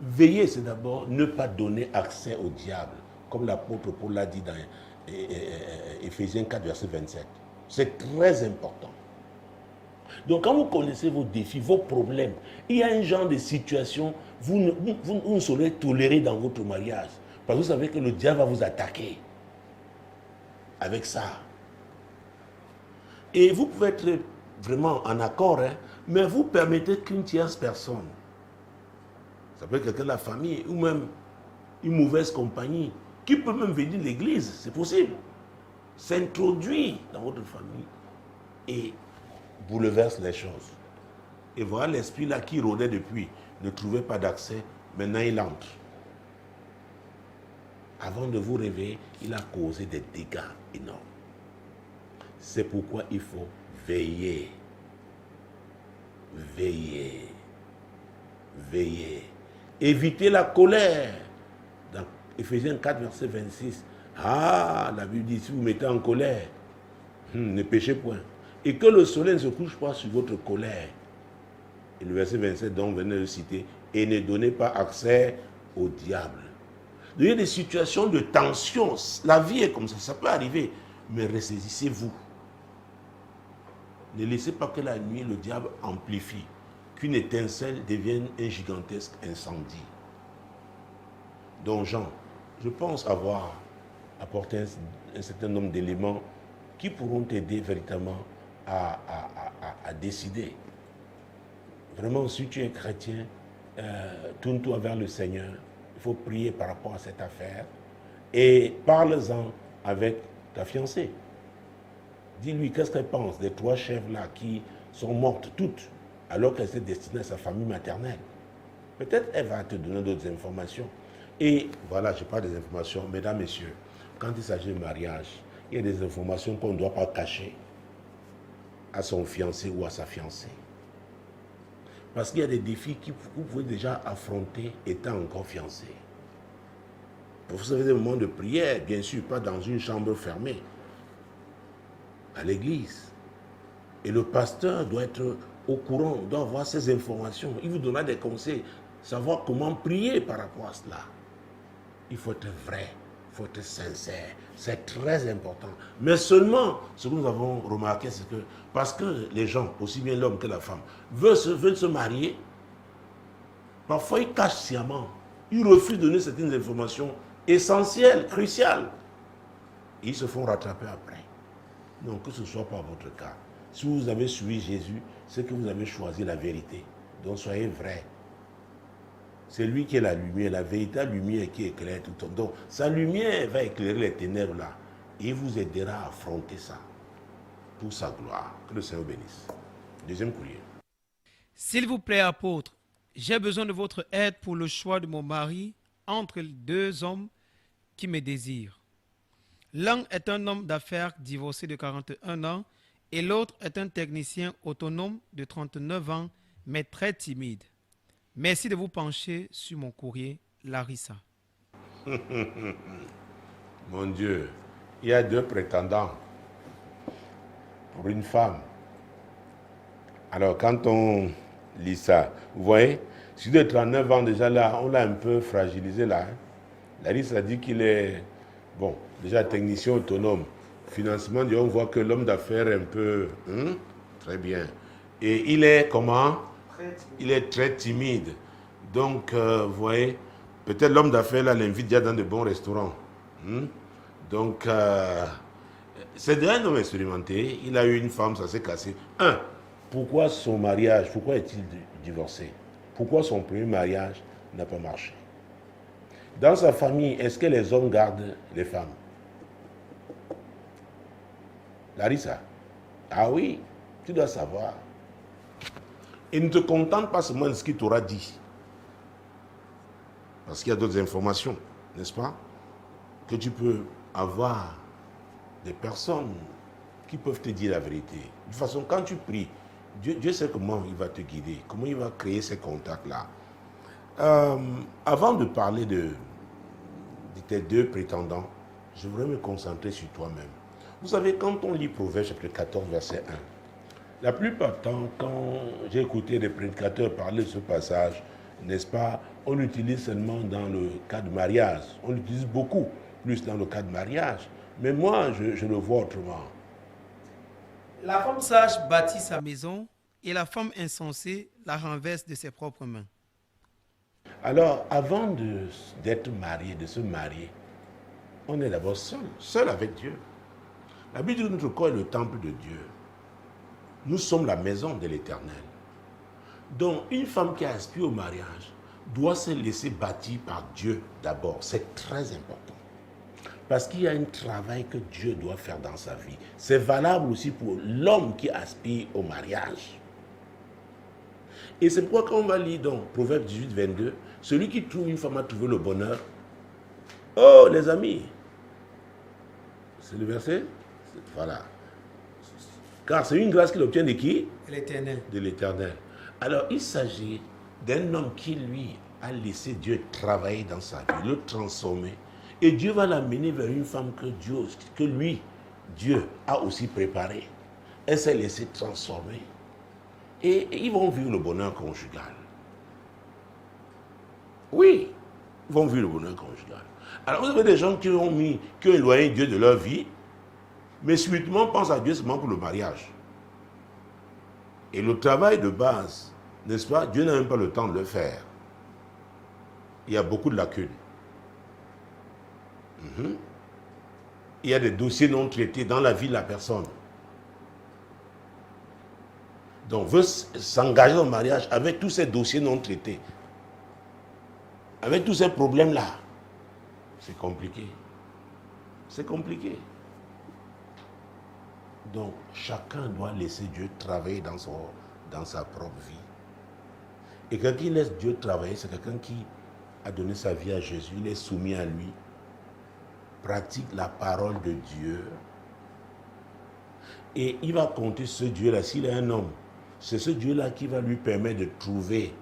Veiller, c'est d'abord ne pas donner accès au diable, comme l'apôtre Paul l'a dit dans Éphésiens 4, verset 27. C'est très important. Donc, quand vous connaissez vos défis, vos problèmes, il y a un genre de situation, vous ne saurez tolérer dans votre mariage. Parce que vous savez que le diable va vous attaquer avec ça. Et vous pouvez être vraiment en accord, mais vous permettez qu'une tierce personne, Ça peut être quelqu'un de la famille ou même une mauvaise compagnie qui peut même venir de l'église, c'est possible. S'introduit dans votre famille et bouleverse les choses. Et voilà l'esprit là qui rôdait depuis, ne trouvait pas d'accès, maintenant il entre. Avant de vous réveiller, il a causé des dégâts énormes. C'est pourquoi il faut veiller. Veiller. Veiller. Évitez la colère. Dans Éphésiens 4, verset 26. Ah, la Bible dit, si vous mettez en colère, ne péchez point. Et que le soleil ne se couche pas sur votre colère. Et le verset 27, dont on venait de citer, et ne donnez pas accès au diable. Il y a des situations de tension. La vie est comme ça peut arriver. Mais ressaisissez-vous. Ne laissez pas que la nuit, le diable amplifie. Qu'une étincelle devienne un gigantesque incendie. Donc, Jean, je pense avoir apporté un certain nombre d'éléments qui pourront t'aider véritablement à décider. Vraiment, si tu es chrétien, tourne-toi vers le Seigneur. Il faut prier par rapport à cette affaire et parle-en avec ta fiancée. Dis-lui qu'est-ce qu'elle pense des 3 chèvres-là qui sont mortes toutes alors qu'elles étaient destinées à sa famille maternelle. Peut-être elle va te donner d'autres informations. Et voilà, je parle des informations. Mesdames, Messieurs, quand il s'agit de mariage, il y a des informations qu'on ne doit pas cacher à son fiancé ou à sa fiancée. Parce qu'il y a des défis que vous pouvez déjà affronter étant encore fiancé. Vous avez des moments de prière, bien sûr, pas dans une chambre fermée, à l'église. Et le pasteur doit être au courant, doit avoir ces informations. Il vous donnera des conseils, savoir comment prier par rapport à cela. Il faut être vrai, il faut être sincère. C'est très important. Mais seulement, ce que nous avons remarqué, c'est que parce que les gens, aussi bien l'homme que la femme, veulent se marier, parfois ils cachent sciemment. Ils refusent de donner certaines informations essentielles, cruciales. Et ils se font rattraper après. Donc, que ce ne soit pas votre cas. Si vous avez suivi Jésus, c'est que vous avez choisi la vérité. Donc, soyez vrai. C'est lui qui est la lumière, la véritable lumière qui éclaire tout le temps. Donc, sa lumière va éclairer les ténèbres là. Et il vous aidera à affronter ça. Pour sa gloire. Que le Seigneur bénisse. Deuxième courrier. S'il vous plaît, apôtre, j'ai besoin de votre aide pour le choix de mon mari entre 2 hommes qui me désirent. L'un est un homme d'affaires divorcé de 41 ans et l'autre est un technicien autonome de 39 ans, mais très timide. Merci de vous pencher sur mon courrier, Larissa. Mon Dieu, il y a 2 prétendants pour une femme. Alors, quand on lit ça, vous voyez, sur de 39 ans déjà là, on l'a un peu fragilisé là. Larissa dit qu'il est, bon, déjà technicien autonome. Financement, on voit que l'homme d'affaires est un peu, très bien. Et il est comment? Il est très timide. Donc, vous voyez, peut-être l'homme d'affaires là l'invite déjà dans de bons restaurants. Donc, c'est déjà un homme expérimenté. Il a eu une femme, ça s'est cassé. Pourquoi son mariage, pourquoi est-il divorcé? Pourquoi son premier mariage n'a pas marché? Dans sa famille, est-ce que les hommes gardent les femmes? Larissa, ah oui, tu dois savoir. Et ne te contente pas seulement de ce qu'il t'aura dit. Parce qu'il y a d'autres informations, n'est-ce pas? Que tu peux avoir des personnes qui peuvent te dire la vérité. De toute façon, quand tu pries, Dieu sait comment il va te guider, comment il va créer ces contacts-là. Avant de parler de tes 2 prétendants, je voudrais me concentrer sur toi-même. Vous savez, quand on lit Proverbe chapitre 14, verset 1, la plupart du temps, quand j'ai écouté des prédicateurs parler de ce passage, n'est-ce pas, on l'utilise seulement dans le cas de mariage. On l'utilise beaucoup plus dans le cas de mariage. Mais moi, je le vois autrement. La femme sage bâtit sa maison et la femme insensée la renverse de ses propres mains. Alors, avant d'être marié, de se marier, on est d'abord seul avec Dieu. La Bible dit que notre corps est le temple de Dieu. Nous sommes la maison de l'Éternel. Donc, une femme qui aspire au mariage doit se laisser bâtir par Dieu d'abord. C'est très important. Parce qu'il y a un travail que Dieu doit faire dans sa vie. C'est valable aussi pour l'homme qui aspire au mariage. Et c'est pourquoi quand on va lire dans Proverbe 18, 22, celui qui trouve une femme a trouvé le bonheur. Oh les amis, c'est le verset? Voilà. Car c'est une grâce qu'il obtient de qui? L'Éternel. De l'Éternel. Alors il s'agit d'un homme qui lui a laissé Dieu travailler dans sa vie, le transformer. Et Dieu va l'amener vers une femme que lui, Dieu, a aussi préparée. Elle s'est laissée transformer. Et ils vont vivre le bonheur conjugal. Oui, ils vont vivre le bonheur conjugal. Alors vous avez des gens qui ont éloigné Dieu de leur vie, mais subitement pensent à Dieu seulement pour le mariage. Et le travail de base, n'est-ce pas, Dieu n'a même pas le temps de le faire. Il y a beaucoup de lacunes. Il y a des dossiers non traités dans la vie de la personne. Donc, veut s'engager dans le mariage avec tous ces dossiers non traités, avec tous ces problèmes-là. C'est compliqué. C'est compliqué. Donc, chacun doit laisser Dieu travailler dans sa propre vie. Et quelqu'un qui laisse Dieu travailler, c'est quelqu'un qui a donné sa vie à Jésus, il est soumis à lui, pratique la parole de Dieu. Et il va compter ce Dieu-là, s'il est un homme, c'est ce Dieu-là qui va lui permettre de trouver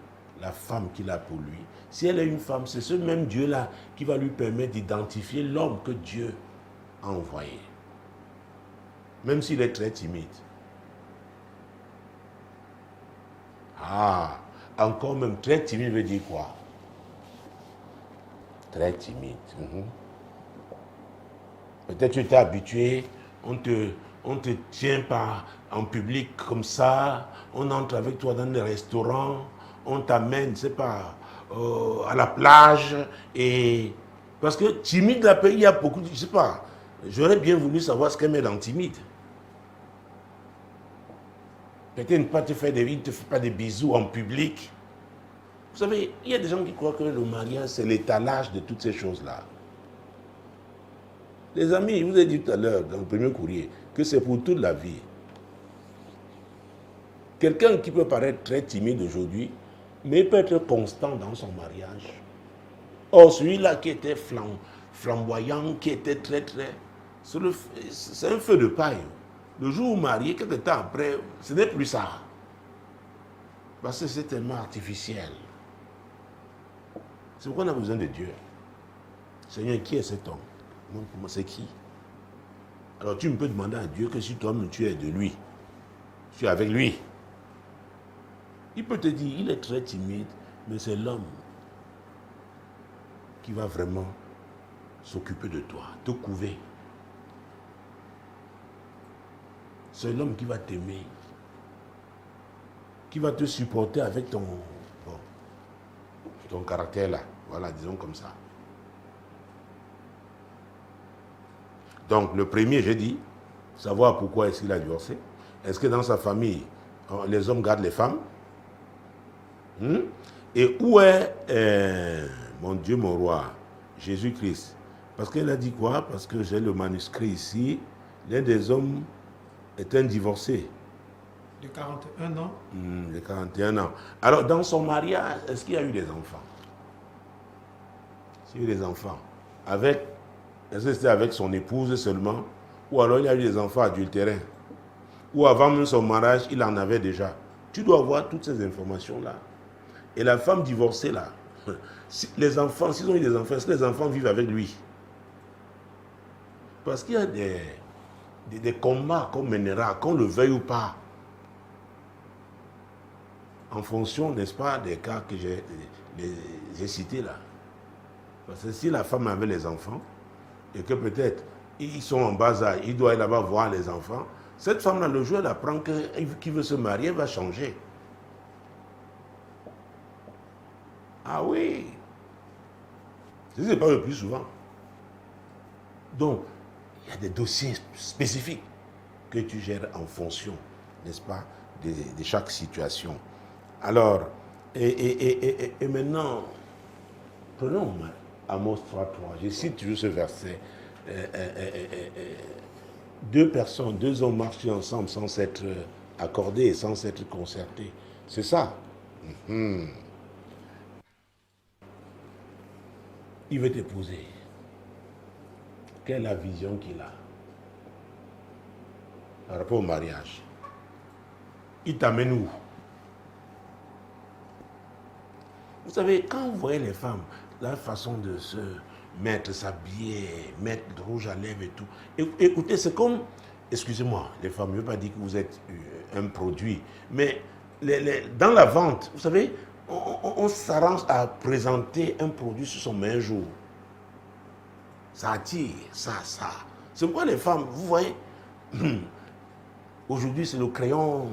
la femme qu'il a pour lui. Si elle est une femme, c'est ce même Dieu-là qui va lui permettre d'identifier l'homme que Dieu a envoyé. Même s'il est très timide. Ah, encore même, très timide veut dire quoi? Très timide. Peut-être tu t'es habitué, on te tient pas en public comme ça, on entre avec toi dans des restaurants, on t'amène, c'est pas, à la plage, et parce que timide, là, il y a beaucoup de, je sais pas, j'aurais bien voulu savoir ce qu'elle met dans timide. Peut-être ne pas te faire ne te fait pas des bisous en public. Vous savez, il y a des gens qui croient que le mariage, c'est l'étalage de toutes ces choses-là. Les amis, je vous ai dit tout à l'heure, dans le premier courrier, que c'est pour toute la vie. Quelqu'un qui peut paraître très timide aujourd'hui, mais il peut être constant dans son mariage. Or, celui-là qui était flamboyant, qui était très, c'est un feu de paille. Le jour où marié, quelques temps après, ce n'est plus ça. Parce que c'est tellement artificiel. C'est pourquoi on a besoin de Dieu. Seigneur, qui est cet homme? C'est qui? Alors tu ne peux demander à Dieu que si toi-même tu es de lui, tu es avec lui. Il peut te dire, il est très timide, mais c'est l'homme qui va vraiment s'occuper de toi, te couver. C'est l'homme qui va t'aimer, qui va te supporter avec ton caractère là. Voilà, disons comme ça. Donc, le premier, j'ai dit, savoir pourquoi est-ce qu'il a divorcé. Est-ce que dans sa famille, les hommes gardent les femmes? Et où est, mon Dieu, mon roi, Jésus-Christ? Parce qu'elle a dit quoi? Parce que j'ai le manuscrit ici. L'un des hommes est un divorcé. De 41 ans. De 41 ans. Alors, dans son mariage, est-ce qu'il y a eu des enfants? S'il y a eu des enfants. Est-ce que c'était avec son épouse seulement? Ou alors il y a eu des enfants adultérins? Ou avant même son mariage, il en avait déjà? Tu dois avoir toutes ces informations-là. Et la femme divorcée, là, si les enfants, s'ils ont eu des enfants, est-ce que les enfants vivent avec lui? Parce qu'il y a des combats qu'on mènera, qu'on le veuille ou pas, en fonction, n'est-ce pas, des cas que j'ai cités là. Parce que si la femme avait les enfants, et que peut-être ils sont en bas âge, il doit aller là-bas voir les enfants, cette femme-là, le jour, elle apprend qu'il veut se marier, elle va changer. Ah oui, ce n'est pas le plus souvent. Donc, il y a des dossiers spécifiques que tu gères en fonction, n'est-ce pas, de chaque situation. Alors, Et maintenant, prenons Amos 3.3. Je cite toujours ce verset. Deux personnes, deux hommes marchent ensemble sans s'être accordés, sans s'être concertés. C'est ça. Il veut t'épouser. Quelle est la vision qu'il a par rapport au mariage? Il t'amène où? Vous savez, quand vous voyez les femmes, la façon de se mettre, s'habiller, mettre le rouge à lèvres et tout, écoutez, c'est comme, excusez-moi, les femmes, je ne veux pas dire que vous êtes un produit, mais dans la vente, vous savez, on s'arrange à présenter un produit sur son meilleur jour. Ça attire, ça. C'est pourquoi les femmes, vous voyez, aujourd'hui c'est le crayon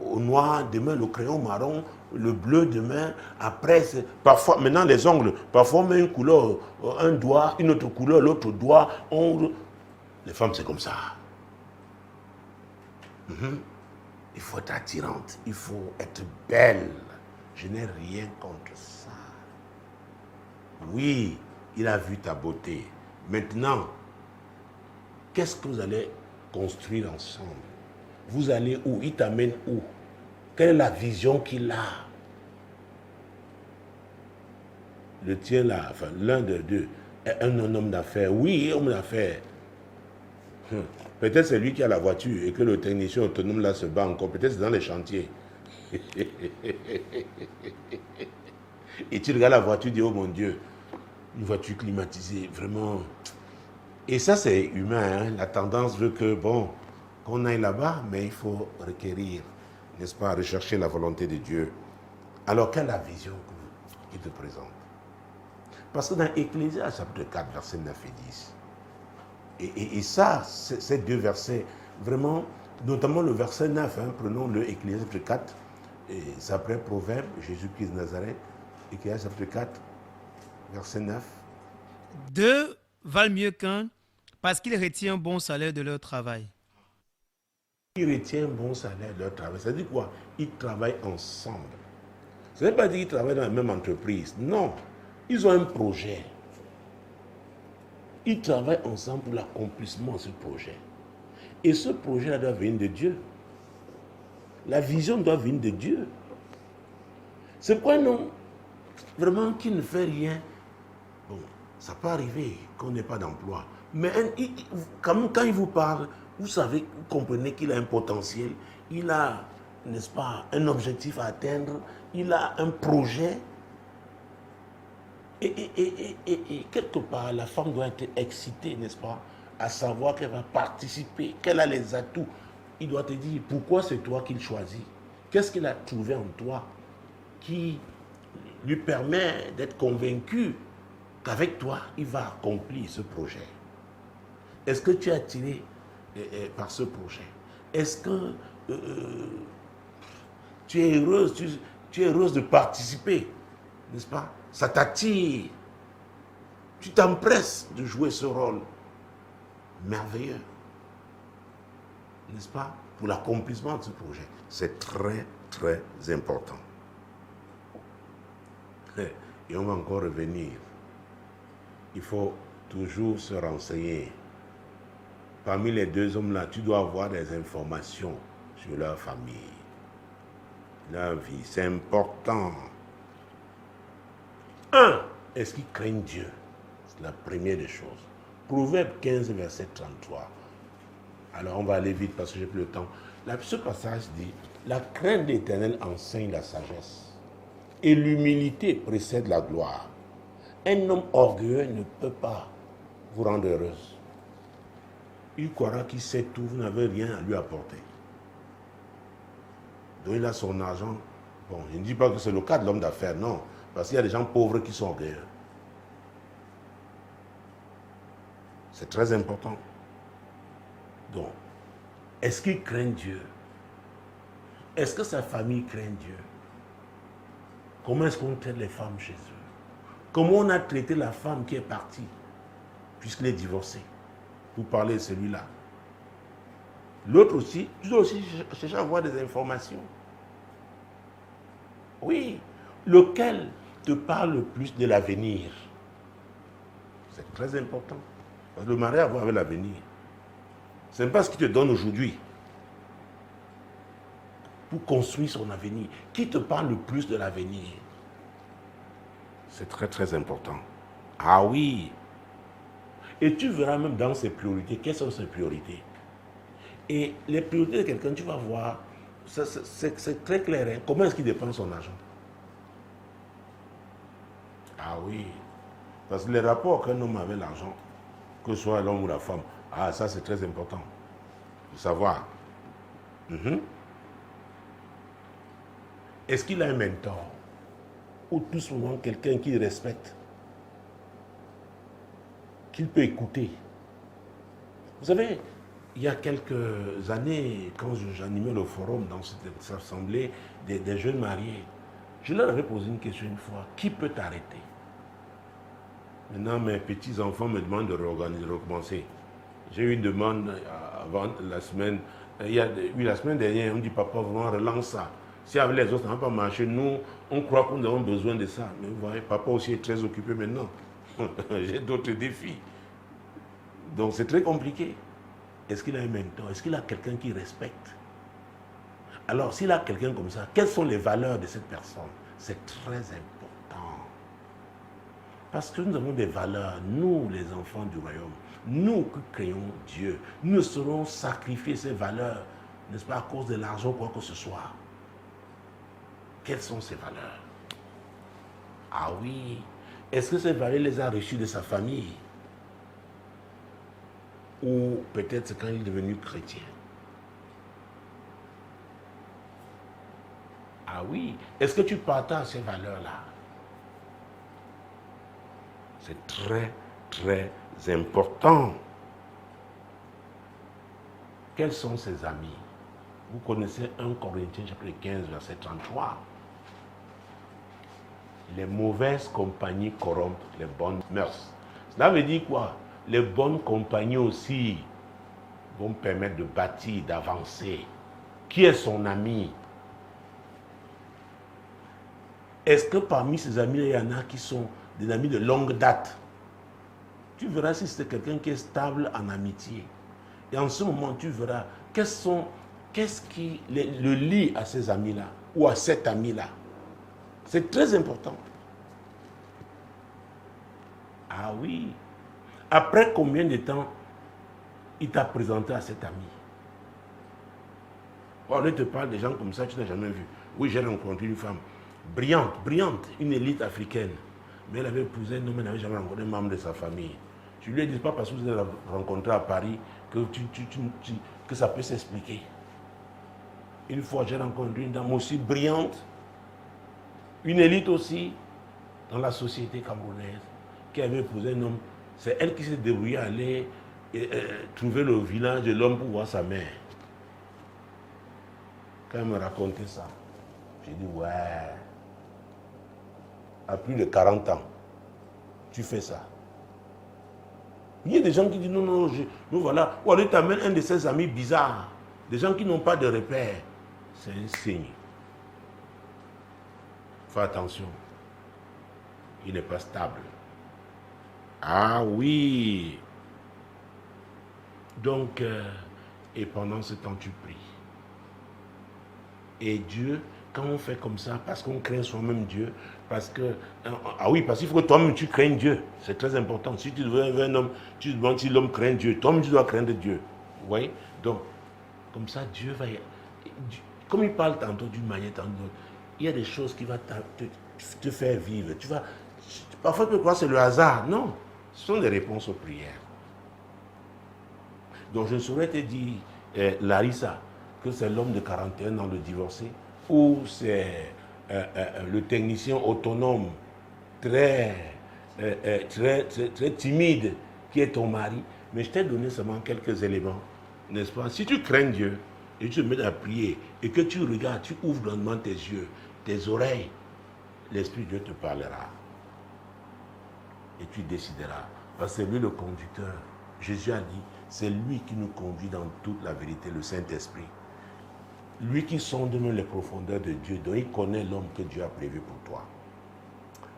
au noir, demain le crayon marron, le bleu demain, après c'est parfois, maintenant les ongles, parfois on met une couleur, un doigt, une autre couleur, l'autre doigt, ongle. Les femmes c'est comme ça. Il faut être attirante, il faut être belle. Je n'ai rien contre ça. Oui, il a vu ta beauté. Maintenant, qu'est-ce que vous allez construire ensemble? Vous allez où? Il t'amène où? Quelle est la vision qu'il a? Le tien là, enfin l'un de deux, est un homme d'affaires. Oui, homme d'affaires. Peut-être c'est lui qui a la voiture et que le technicien autonome là se bat encore. Peut-être c'est dans les chantiers. Et tu regardes la voiture, tu dis, oh mon Dieu, une voiture climatisée, vraiment. Et ça c'est humain, hein? La tendance veut que, bon, qu'on aille là-bas, mais il faut requérir, n'est-ce pas, rechercher la volonté de Dieu. Alors, quelle est la vision qu'il te présente? Parce que dans Ecclésiaste, chapitre 4, versets 9 et 10, et ça, ces deux versets, vraiment, notamment le verset 9, hein, prenons-le, Ecclésiaste chapitre 4, et c'est après Proverbe, Jésus-Christ de Nazareth, Ecclésiaste chapitre 4, verset 9. Deux valent mieux qu'un parce qu'ils retiennent un bon salaire de leur travail. Ils retiennent un bon salaire de leur travail. Ça dit quoi? Ils travaillent ensemble. Ça ne veut pas dire qu'ils travaillent dans la même entreprise. Non. Ils ont un projet. Ils travaillent ensemble pour l'accomplissement de ce projet. Et ce projet-là doit venir de Dieu. La vision doit venir de Dieu. C'est pourquoi non, vraiment, qui ne fait rien. Bon, ça peut arriver qu'on n'ait pas d'emploi. Mais quand il vous parle, vous savez, vous comprenez qu'il a un potentiel, il a, n'est-ce pas, un objectif à atteindre, il a un projet. Et quelque part, la femme doit être excitée, n'est-ce pas, à savoir qu'elle va participer, qu'elle a les atouts. Il doit te dire pourquoi c'est toi qu'il choisit. Qu'est-ce qu'il a trouvé en toi qui lui permet d'être convaincu qu'avec toi, il va accomplir ce projet. Est-ce que tu es attiré par ce projet? Est-ce que tu es heureuse, tu es heureuse de participer, n'est-ce pas? Ça t'attire. Tu t'empresses de jouer ce rôle merveilleux, n'est-ce pas? Pour l'accomplissement de ce projet. C'est très, très important. Et on va encore revenir. Il faut toujours se renseigner. Parmi les deux hommes-là, tu dois avoir des informations sur leur famille, leur vie. C'est important. Est-ce qu'ils craignent Dieu? C'est la première des choses. Proverbe 15, verset 33. Alors, on va aller vite parce que j'ai plus le temps. Ce passage dit, la crainte de l'Éternel enseigne la sagesse et l'humilité précède la gloire. Un homme orgueilleux ne peut pas vous rendre heureuse. Il croira qu'il sait tout, vous n'avez rien à lui apporter. Donc il a son argent. Bon, je ne dis pas que c'est le cas de l'homme d'affaires, non. Parce qu'il y a des gens pauvres qui sont orgueilleux. C'est très important. Donc, est-ce qu'il craint Dieu? Est-ce que sa famille craint Dieu? Comment est-ce qu'on traite les femmes chez eux? Comment on a traité la femme qui est partie, puisqu'elle est divorcée? Vous parlez de celui-là. L'autre aussi, tu dois aussi chercher à avoir des informations. Oui, lequel te parle le plus de l'avenir. C'est très important. Parce que le mariage a à voir avec l'avenir. Ce n'est pas ce qui te donne aujourd'hui pour construire son avenir. Qui te parle le plus de l'avenir? C'est très très important. Ah oui. Et tu verras même dans ses priorités, quelles sont ses priorités. Et les priorités de quelqu'un, tu vas voir, c'est très clair. Hein? Comment est-ce qu'il dépense son argent? Ah oui. Parce que les rapports qu'un homme a avec l'argent, que ce soit l'homme ou la femme, ah ça c'est très important. Il faut savoir. Est-ce qu'il a un mentor? Ou tout simplement quelqu'un qu'il respecte, qu'il peut écouter? Vous savez, il y a quelques années, quand j'animais le forum dans cette assemblée des jeunes mariés, je leur avais posé une question une fois: qui peut t'arrêter? Maintenant, mes petits-enfants me demandent de réorganiser, de recommencer. J'ai eu une demande avant la semaine, la semaine dernière, on me dit: papa, vraiment, relance ça. Si avec les autres, ça ne va pas marcher, nous, on croit que nous avons besoin de ça. Mais vous voyez, papa aussi est très occupé maintenant. J'ai d'autres défis. Donc, c'est très compliqué. Est-ce qu'il a un mentor? Est-ce qu'il a quelqu'un qui respecte? Alors, s'il a quelqu'un comme ça, quelles sont les valeurs de cette personne? C'est très important. Parce que nous avons des valeurs, nous, les enfants du royaume. Nous qui créons Dieu, nous ne saurons sacrifier ces valeurs, n'est-ce pas, à cause de l'argent ou quoi que ce soit. Quelles sont ces valeurs? Ah oui. Est-ce que ces valeurs les a reçues de sa famille? Ou peut-être c'est quand il est devenu chrétien? Ah oui. Est-ce que tu partages ces valeurs-là? C'est très, très important. Quels sont ses amis? Vous connaissez 1 Corinthiens chapitre 15, verset 33. Les mauvaises compagnies corrompent les bonnes mœurs. Cela veut dire quoi? Les bonnes compagnies aussi vont permettre de bâtir, d'avancer. Qui est son ami? Est-ce que parmi ces amis, il y en a qui sont des amis de longue date? Tu verras si c'est quelqu'un qui est stable en amitié. Et en ce moment, tu verras qu'est-ce qui le lie à ces amis-là ou à cet ami-là. C'est très important. Ah oui. Après combien de temps il t'a présenté à cet ami? On te parle de gens comme ça, tu n'as jamais vu. Oui, j'ai rencontré une femme brillante, une élite africaine. Mais elle avait épousé un homme, elle n'avait jamais rencontré un membre de sa famille. Je lui ai dit: pas parce que vous avez rencontré à Paris que ça peut s'expliquer. Une fois, j'ai rencontré une dame aussi brillante, une élite aussi, dans la société camerounaise, qui avait épousé un homme. C'est elle qui s'est débrouillée à aller trouver le village de l'homme pour voir sa mère. Quand elle me racontait ça, j'ai dit: ouais, à plus de 40 ans, tu fais ça. Il y a des gens qui disent: non, nous voilà. Ou alors tu amènes un de ses amis bizarres, des gens qui n'ont pas de repères. C'est un signe. Fais attention. Il n'est pas stable. Ah oui. Donc, et pendant ce temps, tu pries. Et Dieu, quand on fait comme ça, parce qu'on craint soi-même Dieu, parce que, ah oui, parce qu'il faut que toi-même tu craignes Dieu. C'est très important. Si tu deviens un homme, tu te demandes si l'homme craint Dieu. Toi-même, tu dois craindre Dieu. Vous voyez? Donc, comme ça, Dieu va... Comme il parle tantôt d'une manière, tantôt d'autre, il y a des choses qui vont te faire vivre. Parfois, tu peux croire que c'est le hasard. Non, ce sont des réponses aux prières. Donc, je ne saurais te dire, Larissa, que c'est l'homme de 41 ans le divorcé, ou c'est le technicien autonome, très timide, qui est ton mari. Mais je t'ai donné seulement quelques éléments, n'est-ce pas? Si tu crains Dieu, et tu te mets à prier, et que tu regardes, tu ouvres grandement tes yeux, tes oreilles, l'Esprit de Dieu te parlera. Et tu décideras. Parce que c'est lui le conducteur. Jésus a dit, c'est lui qui nous conduit dans toute la vérité, le Saint-Esprit. Lui qui sonde même les profondeurs de Dieu, donc il connaît l'homme que Dieu a prévu pour toi.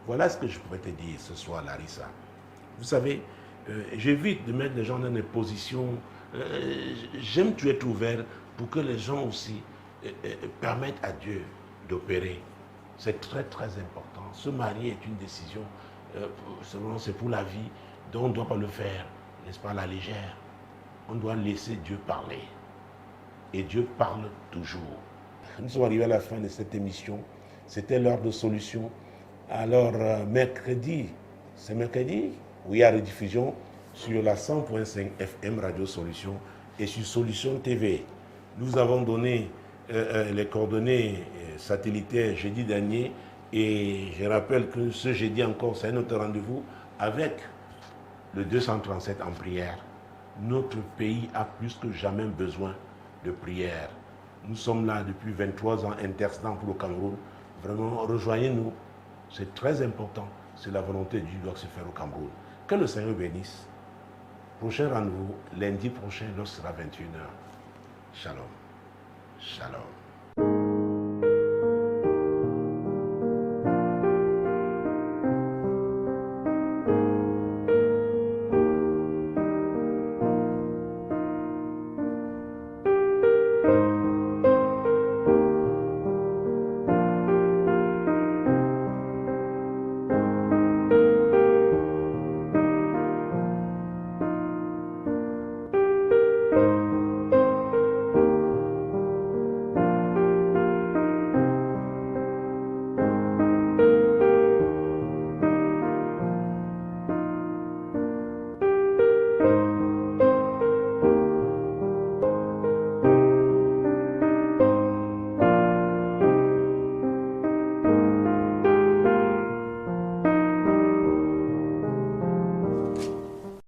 Voilà ce que je pourrais te dire ce soir, Larissa. Vous savez, j'évite de mettre les gens dans des positions. J'aime tu être ouvert pour que les gens aussi permettent à Dieu d'opérer. C'est très très important. Se marier est une décision, c'est pour la vie, donc on ne doit pas le faire, n'est-ce pas, à la légère. On doit laisser Dieu parler. Et Dieu parle toujours. Nous sommes arrivés à la fin de cette émission. C'était l'heure de solution. Alors, mercredi, c'est mercredi, oui, à rediffusion sur la 100.5 FM Radio Solution et sur Solution TV. Nous avons donné les coordonnées satellitaires jeudi dernier et je rappelle que ce jeudi encore, c'est notre rendez-vous avec le 237 en prière. Notre pays a plus que jamais besoin de prière. Nous sommes là depuis 23 ans, intercédant pour le Cameroun. Vraiment, rejoignez-nous. C'est très important. C'est la volonté de Dieu qui doit se faire au Cameroun. Que le Seigneur bénisse. Prochain rendez-vous, lundi prochain, lorsque ce sera 21h. Shalom. Shalom.